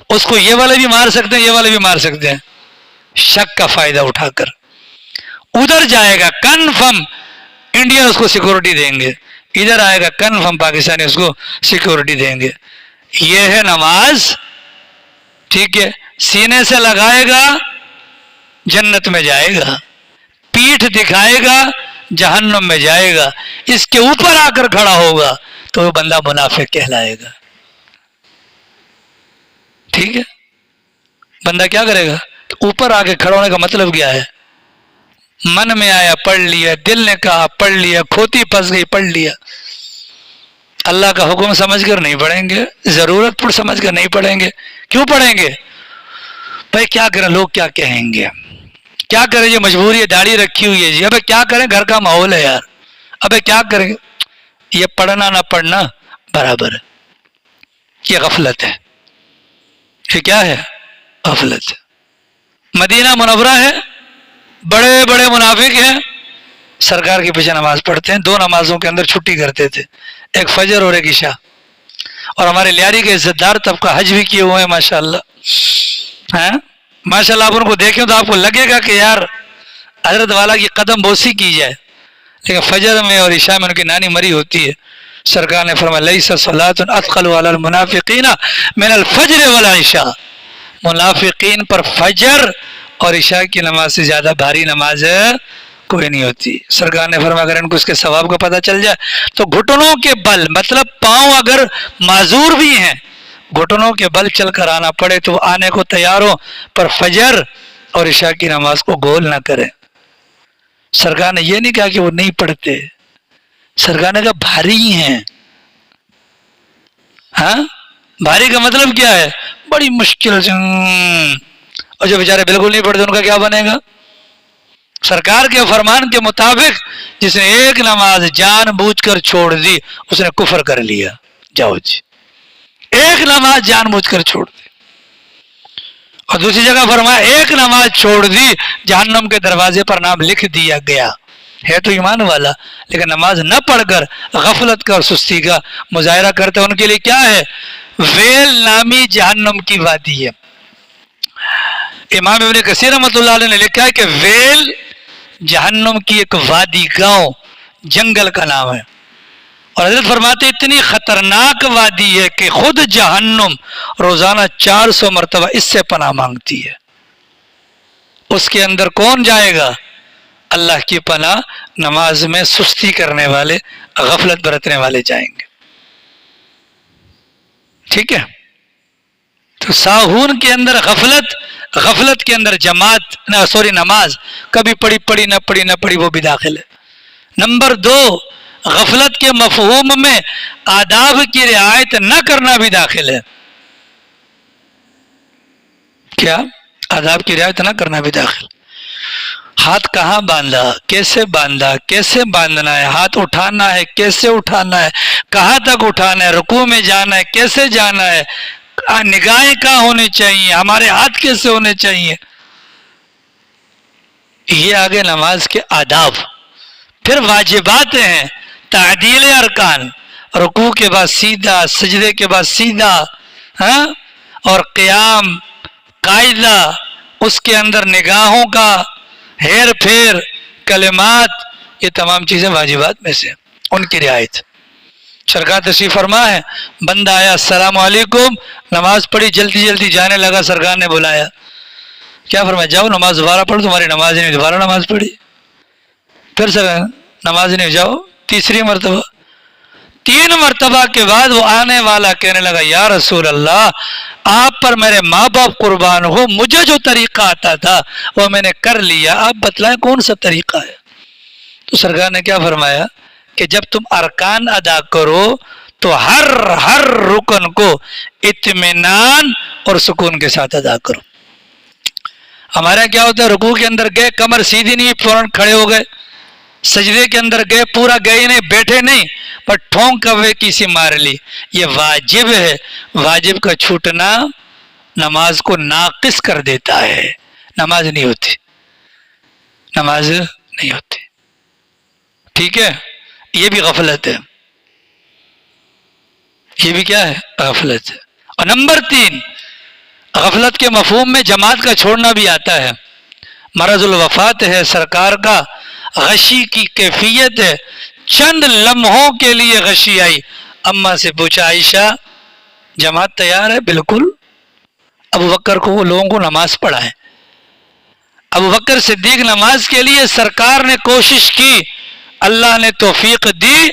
اس کو یہ والے بھی مار سکتے ہیں، یہ والے بھی مار سکتے ہیں، شک کا فائدہ اٹھا کر ادھر جائے گا کنفرم انڈین اس کو سیکورٹی دیں گے، ادھر آئے گا کنفرم پاکستانی اس کو سیکورٹی دیں گے. یہ ہے نماز. ٹھیک ہے. سینے سے لگائے گا جنت میں جائے گا، پیٹھ دکھائے گا جہنم میں جائے گا. اس کے اوپر آ کر کھڑا ہوگا تو وہ بندہ منافق کہلائے گا. ٹھیک ہے. بندہ کیا کرے گا؟ اوپر آ کے کھڑا ہونے کا مطلب کیا ہے؟ من میں آیا پڑھ لیا، دل نے کہا پڑھ لیا، کھوتی پھنس گئی پڑھ لیا. اللہ کا حکم سمجھ کر نہیں پڑھیں گے، ضرورت پر سمجھ کر نہیں پڑھیں گے. کیوں پڑھیں گے بھائی؟ کیا کریں، لوگ کیا کہیں گے، کیا کریں، یہ مجبوری ہے، داڑھی رکھی ہوئی ہے جی، ابے کیا کریں، گھر کا ماحول ہے یار، ابے کیا کریں. یہ پڑھنا نہ پڑھنا برابر ہے. یہ غفلت ہے. یہ کیا ہے؟ غفلت. مدینہ منورہ ہے، بڑے بڑے منافق ہیں، سرکار کے پیچھے نماز پڑھتے ہیں. 2 نمازوں کے اندر چھٹی کرتے تھے، ایک فجر اور ایک عشاء. اور ہمارے لیاری کے عزت دار طبقہ حج بھی کیے ہوئے ہیں ماشاءاللہ. ماشاءاللہ آپ ان کو دیکھیں تو آپ کو لگے گا کہ یار حضرت والا کی قدم بوسی کی جائے، لیکن فجر میں اور عشاء میں ان کی نانی مری ہوتی ہے. سرکار نے فرمایا لیس صلاۃ اثقل علی المنافقین من الفجر والعشاء. منافقین پر فجر اور عشاء کی نماز سے زیادہ بھاری نماز کوئی نہیں ہوتی. سرکار نے فرمایا اگر ان کو اس کے ثواب کا پتہ چل جائے تو گھٹنوں کے بل، مطلب پاؤں اگر معذور بھی ہیں، گھٹنوں کے بل چل کر آنا پڑے تو وہ آنے کو تیار ہو، پر فجر اور عشاء کی نماز کو گول نہ کریں. سرکار نے یہ نہیں کہا کہ وہ نہیں پڑھتے، سرکار نے کہا بھاری ہیں. ہاں بھاری کا مطلب کیا ہے؟ بڑی مشکل سے. اور جو بیچارے بالکل نہیں پڑھتے ان کا کیا بنے گا؟ سرکار کے فرمان کے مطابق جس نے ایک نماز جان بوجھ کر چھوڑ دی اس نے کفر کر لیا. جاؤ جی، ایک نماز جان بوجھ کر چھوڑ دی. اور دوسری جگہ فرمایا ایک نماز چھوڑ دی جہنم کے دروازے پر نام لکھ دیا گیا. ہے تو ایمان والا لیکن نماز نہ پڑھ کر غفلت کا اور سستی کا مظاہرہ کرتے ان کے لیے کیا ہے؟ ویل نامی جہنم کی وادی ہے. امام ابن کثیر رحمۃ اللہ علیہ نے لکھا ہے کہ ویل جہنم کی ایک وادی، گاؤں، جنگل کا نام ہے. اور حضرت فرماتے اتنی خطرناک وادی ہے کہ خود جہنم روزانہ 400 مرتبہ اس سے پناہ مانگتی ہے. اس کے اندر کون جائے گا؟ اللہ کی پناہ نماز میں سستی کرنے والے، غفلت برتنے والے جائیں گے. ٹھیک ہے؟ تو ساہون کے اندر غفلت کے اندر نماز کبھی پڑھی نہ پڑھی وہ بھی داخل ہے. نمبر 2، غفلت کے مفہوم میں آداب کی رعایت نہ کرنا بھی داخل ہے. کیا؟ آداب کی رعایت نہ کرنا بھی داخل. ہاتھ کہاں باندھا، کیسے باندھنا ہے، ہاتھ اٹھانا ہے کیسے اٹھانا ہے، کہاں تک اٹھانا ہے، رکوع میں جانا ہے کیسے جانا ہے، نگاہیں کہاں ہونی چاہیے، ہمارے ہاتھ کیسے ہونے چاہیے. یہ آگے نماز کے آداب. پھر واجبات ہیں، تعدیل ارکان، رکوع کے بعد سیدھا، سجدے کے بعد سیدھا، اور قیام قاعدہ، اس کے اندر نگاہوں کا ہیر پھیر، کلمات، یہ تمام چیزیں واجبات میں سے ان کی رعایت. سرکار تشریف فرما ہے، بندہ آیا السلام علیکم، نماز پڑھی، جلدی جانے لگا، سرکار نے بلایا، کیا فرمایا؟ جاؤ نماز دوبارہ پڑھو. تمہاری نماز نہیں، دوبارہ نماز پڑھی. پھر سر نماز نہیں، جاؤ تیسری مرتبہ. 3 مرتبہ کے بعد وہ آنے والا کہنے لگا یا رسول اللہ، آپ پر میرے ماں باپ قربان ہو، مجھے جو طریقہ آتا تھا وہ میں نے کر لیا، آپ بتلائیں کون سا طریقہ ہے. تو سرکار نے کیا فرمایا کہ جب تم ارکان ادا کرو تو ہر رکن کو اطمینان اور سکون کے ساتھ ادا کرو. ہمارا کیا ہوتا ہے؟ رکوع کے اندر گئے، کمر سیدھی نہیں، فوراً کھڑے ہو گئے. سجدے کے اندر گئے، پورا گئے نہیں، بیٹھے نہیں، پر ٹھونک کوے کسی مار لی. یہ واجب ہے. واجب کا چھوٹنا نماز کو ناقص کر دیتا ہے. نماز نہیں ہوتی. ٹھیک ہے؟ یہ بھی غفلت ہے. یہ بھی کیا ہے؟ غفلت ہے. اور نمبر 3، غفلت کے مفہوم میں جماعت کا چھوڑنا بھی آتا ہے. مرض الوفات ہے سرکار کا، غشی کی کیفیت ہے، چند لمحوں کے لیے غشی آئی. اماں سے پوچھا عائشہ جماعت تیار ہے؟ بالکل. ابو بکر کو، وہ لوگوں کو نماز پڑھائیں. ابو بکر صدیق نماز کے لیے سرکار نے کوشش کی، اللہ نے توفیق دی.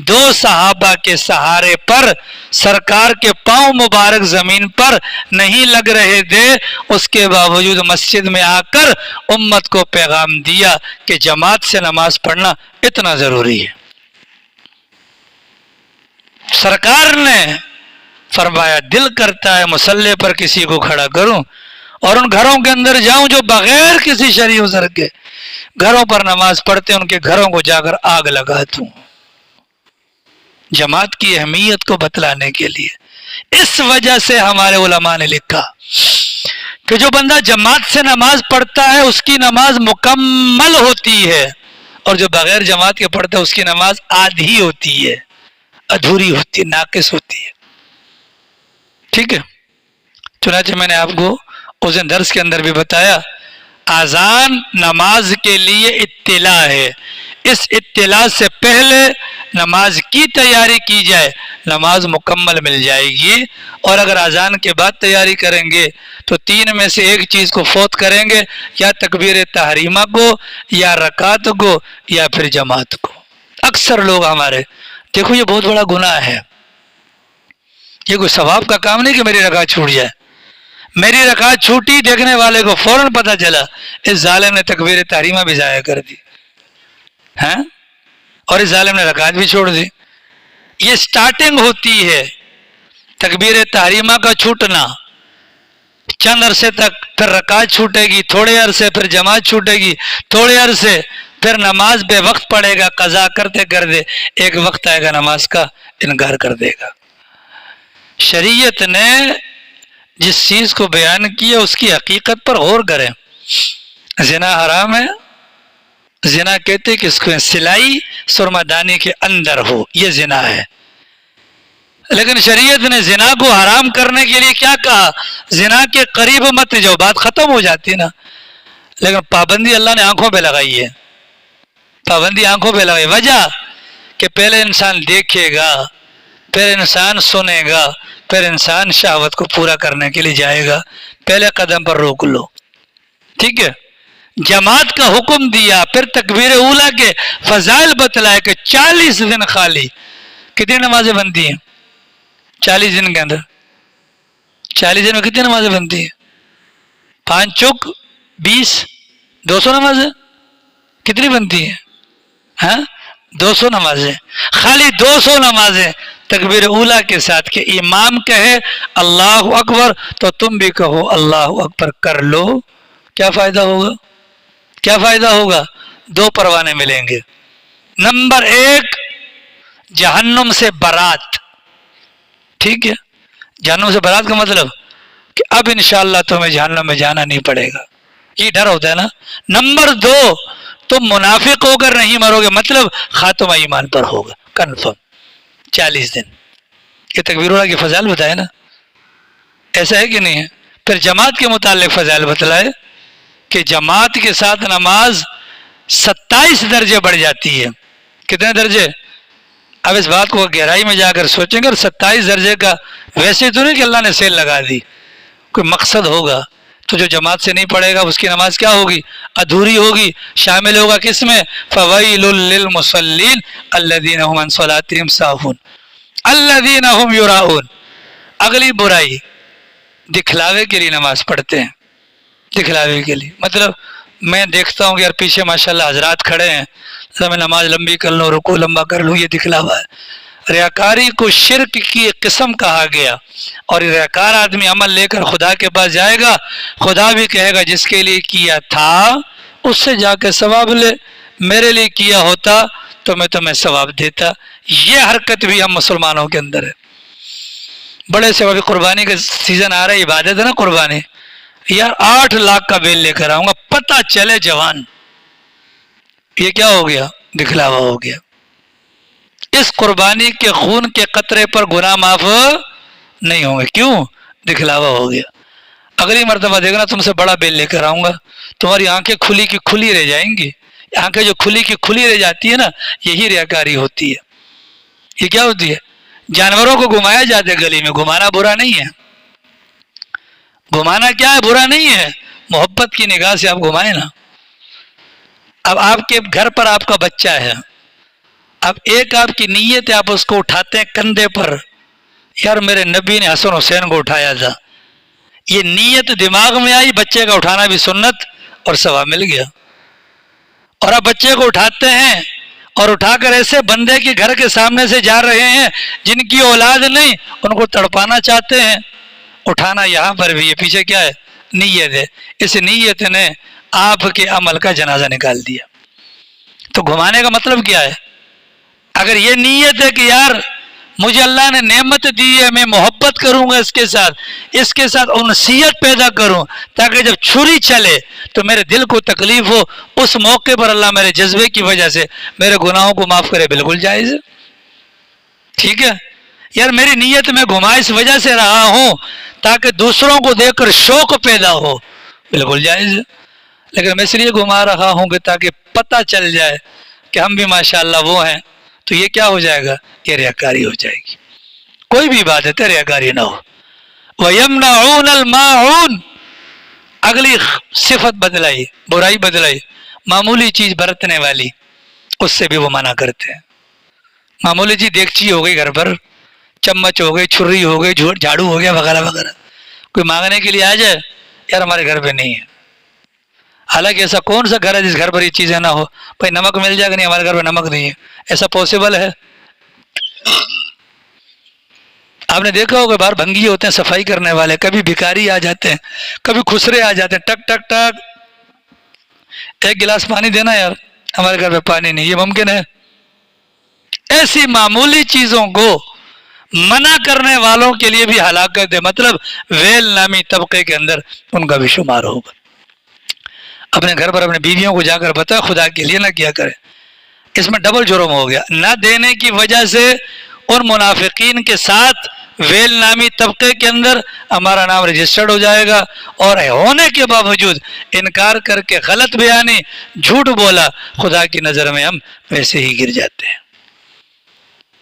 2 صحابہ کے سہارے پر سرکار کے پاؤں مبارک زمین پر نہیں لگ رہے تھے، اس کے باوجود مسجد میں آ کر امت کو پیغام دیا کہ جماعت سے نماز پڑھنا اتنا ضروری ہے. سرکار نے فرمایا دل کرتا ہے مصلی پر کسی کو کھڑا کروں اور ان گھروں کے اندر جاؤں جو بغیر کسی شرعی عذر کے گھروں پر نماز پڑھتے ہیں، ان کے گھروں کو جا کر آگ لگا دوں. جماعت کی اہمیت کو بتلانے کے لیے. اس وجہ سے ہمارے علماء نے لکھا کہ جو بندہ جماعت سے نماز پڑھتا ہے اس کی نماز مکمل ہوتی ہے، اور جو بغیر جماعت کے پڑھتا ہے اس کی نماز آدھی ہوتی ہے، ادھوری ہوتی ہے، ناقص ہوتی ہے. ٹھیک ہے؟ چنانچہ میں نے آپ کو اس دن درس کے اندر بھی بتایا، اذان نماز کے لیے اطلاع ہے. اس اطلاع سے پہلے نماز کی تیاری کی جائے، نماز مکمل مل جائے گی. اور اگر اذان کے بعد تیاری کریں گے تو 3 میں سے ایک چیز کو فوت کریں گے، یا تکبیر تحریمہ کو، یا رکعت کو، یا پھر جماعت کو. اکثر لوگ ہمارے، دیکھو یہ بہت بڑا گناہ ہے. یہ کوئی ثواب کا کام نہیں کہ میری رکعت چھوٹ جائے. میری رکعت چھوٹی، دیکھنے والے کو فوراً پتہ چلا اس ظالم نے تکبیر تحریمہ بھی ضائع کر دی، اور اس ظالم نے رکعت بھی چھوڑ دی. یہ سٹارٹنگ ہوتی ہے. تکبیر تحریمہ کا چھوٹنا، چند عرصے تک، پھر رکعت چھوٹے گی، تھوڑے عرصے پھر جماعت چھوٹے گی، تھوڑے عرصے پھر نماز بے وقت پڑھے گا، قضا کرتے کرتے ایک وقت آئے گا نماز کا انکار کر دے گا۔ شریعت نے جس چیز کو بیان کیا اس کی حقیقت پر غور کریں۔ زنا حرام ہے، زنا کہتے کہ اس کو سلائی سرما دانی کے اندر ہو، یہ زنا ہے۔ لیکن شریعت نے زنا کو حرام کرنے کے لیے کیا کہا؟ زنا کے قریب مت جاؤ، بات ختم ہو جاتی نا۔ لیکن پابندی اللہ نے آنکھوں پہ لگائی ہے، پابندی آنکھوں پہ لگائی۔ وجہ کہ پہلے انسان دیکھے گا، پھر انسان سنے گا، پھر انسان شہوت کو پورا کرنے کے لیے جائے گا۔ پہلے قدم پر روک لو، ٹھیک ہے۔ جماعت کا حکم دیا، پھر تکبیر اولیٰ کے فضائل بتلائے کہ 40 دن خالی کتنی نمازیں بنتی ہیں؟ 40 دن کے اندر 40 دن میں کتنی نمازیں بنتی ہیں؟ 5 چوک 20، 200 نمازیں کتنی بنتی ہیں؟ ہاں 200 نمازیں، خالی 200 نمازیں تکبیر اولیٰ کے ساتھ کہ امام کہے اللہ اکبر تو تم بھی کہو اللہ اکبر، کر لو۔ کیا فائدہ ہوگا؟ کیا فائدہ ہوگا؟ 2 پروانے ملیں گے۔ نمبر 1 جہنم سے برات، ٹھیک ہے۔ جہنم سے برات کا مطلب کہ اب انشاءاللہ تمہیں جہنم میں جانا نہیں پڑے گا، یہ ڈر ہوتا ہے نا۔ نمبر 2 تم منافق ہو کر نہیں مرو گے، مطلب خاتمہ ایمان پر ہوگا کنفرم۔ 40 دن یہ تکبیر اولیٰ کی فضائل بتائے نا، ایسا ہے کہ نہیں ہے؟ پھر جماعت کے متعلق فضائل بتلائے کہ جماعت کے ساتھ نماز 27 درجے بڑھ جاتی ہے۔ کتنے درجے؟ اب اس بات کو گہرائی میں جا کر سوچیں گے، اور 27 درجے کا ویسے تو نہیں کہ اللہ نے سیل لگا دی، کوئی مقصد ہوگا۔ تو جو جماعت سے نہیں پڑھے گا اس کی نماز کیا ہوگی؟ ادھوری ہوگی۔ شامل ہوگا کس میں؟ فویل للمصلین الذین هم عن صلاتهم ساہون الذین هم یراؤون۔ اگلی برائی، دکھلاوے کے لیے نماز پڑھتے ہیں، دکھلاوے کے لیے۔ مطلب میں دیکھتا ہوں کہ یار پیچھے ماشاءاللہ حضرات کھڑے ہیں، میں نماز لمبی کر لوں، رکوع لمبا کر لوں، یہ دکھلاوا ہے۔ ریاکاری کو شرک کی ایک قسم کہا گیا، اور ریاکار آدمی عمل لے کر خدا کے پاس جائے گا، خدا بھی کہے گا جس کے لیے کیا تھا اس سے جا کے ثواب لے، میرے لیے کیا ہوتا تو میں تمہیں ثواب دیتا۔ یہ حرکت بھی ہم مسلمانوں کے اندر ہے۔ بڑے سے ابھی قربانی کا سیزن آ رہا ہے، عبادت ہے نا قربانی، یار 8 لاکھ کا بیل لے کر آؤں گا، پتہ چلے جوان، یہ کیا ہو گیا؟ دکھلاوا ہو گیا۔ اس قربانی کے خون کے قطرے پر گناہ معاف نہیں ہوں گے، کیوں؟ دکھلاوا ہو گیا۔ اگلی مرتبہ دیکھنا تم سے بڑا بیل لے کر آؤں گا، تمہاری آنکھیں کھلی کی کھلی رہ جائیں گی۔ آنکھیں جو کھلی کی کھلی رہ جاتی ہے نا، یہی ریاکاری ہوتی ہے۔ یہ کیا ہوتی ہے؟ جانوروں کو گھمایا جاتا ہے گلی میں، گھمانا برا نہیں ہے۔ گھمانا کیا ہے؟ برا نہیں ہے، محبت کی نگاہ سے آپ گھمائیں نا۔ اب آپ کے گھر پر آپ کا بچہ ہے، اب ایک آپ کی نیت ہے، آپ اس کو اٹھاتے ہیں کندھے پر، یار میرے نبی نے حسن حسین کو اٹھایا تھا، یہ نیت دماغ میں آئی، بچے کا اٹھانا بھی سنت اور ثواب مل گیا۔ اور آپ بچے کو اٹھاتے ہیں اور اٹھا کر ایسے بندے کے گھر کے سامنے سے جا رہے ہیں جن کی اولاد نہیں، ان کو تڑپانا چاہتے ہیں۔ اٹھانا یہاں پر بھی یہ پیچھے کیا ہے؟ نیت ہے۔ اس نیت نے آپ کے عمل کا جنازہ نکال دیا۔ تو گھمانے کا مطلب کیا ہے؟ اگر یہ نیت ہے کہ یار مجھے اللہ نے نعمت دی ہے، میں محبت کروں گا اس کے ساتھ انسیت پیدا کروں، تاکہ جب چھری چلے تو میرے دل کو تکلیف ہو، اس موقع پر اللہ میرے جذبے کی وجہ سے میرے گناہوں کو معاف کرے، بالکل جائز ہے۔ ٹھیک ہے یار، میری نیت میں گھما اس وجہ سے رہا ہوں تاکہ دوسروں کو دیکھ کر شوق پیدا ہو، بالکل جائز ہے۔ لیکن میں اس لیے گھما رہا ہوں کہ تاکہ پتہ چل جائے کہ ہم بھی ماشاءاللہ وہ ہیں، تو یہ کیا ہو جائے گا؟ یہ ریاکاری ہو جائے گی۔ کوئی بھی عبادت ہے ریاکاری نہ ہو۔ وَيَمْنَعُونَ الْمَاعُونَ، اگلی صفت بدلائی، برائی بدلائی، معمولی چیز برتنے والی، اس سے بھی وہ منع کرتے ہیں۔ معمولی چیز دیگچی ہو گئی گھر پر، چمچ ہو گئی، چھری ہو گئی، جھاڑو ہو گیا، وغیرہ وغیرہ، کوئی مانگنے کے لیے آ جائے، یار ہمارے گھر پہ نہیں ہے۔ حالانکہ ایسا کون سا گھر ہے جس گھر پر یہ چیزیں نہ ہو؟ بھائی نمک مل جائے گا، نہیں ہمارے گھر پہ نمک نہیں ہے، ایسا پاسبل ہے؟ آپ نے دیکھا ہوگا باہر بھنگی ہوتے ہیں صفائی کرنے والے، کبھی بھکاری آ جاتے ہیں، کبھی خسرے آ جاتے ہیں، ٹک ٹک ٹک، ایک گلاس پانی دینا یار، ہمارے گھر میں پانی نہیں، یہ ممکن ہے؟ ایسی معمولی چیزوں کو منع کرنے والوں کے لیے بھی ہلاکت ہے، مطلب ویل نامی طبقے کے اندر ان کا بھی شمار ہوگا۔ اپنے گھر پر اپنے بیویوں کو جا کر بتا خدا کے لیے نہ کیا کرے، اس میں ڈبل جرم ہو گیا، نہ دینے کی وجہ سے ان منافقین کے ساتھ ویل نامی طبقے کے اندر ہمارا نام رجسٹرڈ ہو جائے گا، اور ہونے کے باوجود انکار کر کے غلط بیانی جھوٹ بولا، خدا کی نظر میں ہم ویسے ہی گر جاتے ہیں۔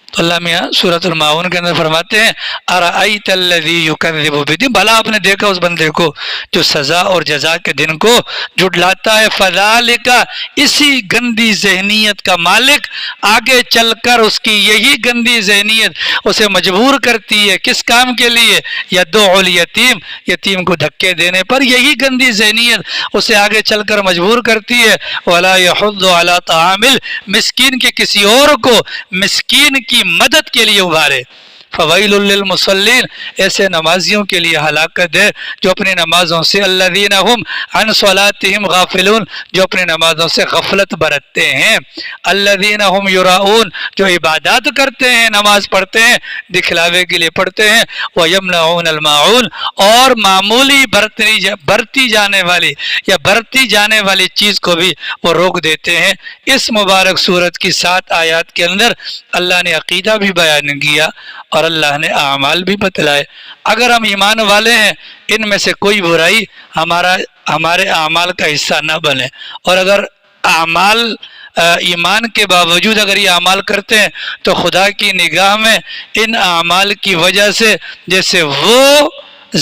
تو اللہ میاں سورۃ الماعون کے اندر فرماتے ہیں ارأیت الذی یکذب بالدین، بھلا آپ نے دیکھا اس بندے کو جو سزا اور جزا کے دن کو جھٹلاتا ہے، فذالک، اسی گندی ذہنیت کا مالک آگے چل کر اس کی یہی گندی ذہنیت اسے مجبور کرتی ہے کس کام کے لیے؟ یدعو الیتیم، یتیم کو دھکے دینے پر یہی گندی ذہنیت اسے آگے چل کر مجبور کرتی ہے، ولا یحض علی طعام المسکین، کے کسی اور کو مسکین کی مدد کے لیے ابھارے۔ فویل للمصلین، ایسے نمازیوں کے لیے ہلاکت ہے جو اپنی نمازوں سے، الذین هم عن صلاتهم غافلون، جو اپنی نمازوں سے غفلت برتتے ہیں، الذین هم یراؤون، جو عبادات کرتے ہیں، نماز پڑھتے ہیں، دکھلاوے کے لیے پڑھتے ہیں، ویمنعون الماعون، اور معمولی برتی جانے والی چیز کو بھی وہ روک دیتے ہیں۔ اس مبارک سورت کی 7 آیات کے اندر اللہ نے عقیدہ بھی بیان کیا اور اللہ نے اعمال بھی بتلائے۔ اگر ہم ایمان والے ہیں، ان میں سے کوئی برائی ہمارے اعمال کا حصہ نہ بنے، اور اگر اعمال ایمان کے باوجود اگر یہ اعمال کرتے ہیں تو خدا کی نگاہ میں ان اعمال کی وجہ سے جیسے وہ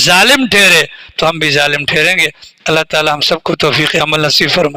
ظالم ٹھہرے تو ہم بھی ظالم ٹھہریں گے۔ اللہ تعالی ہم سب کو توفیق عمل نصیب فرمائے۔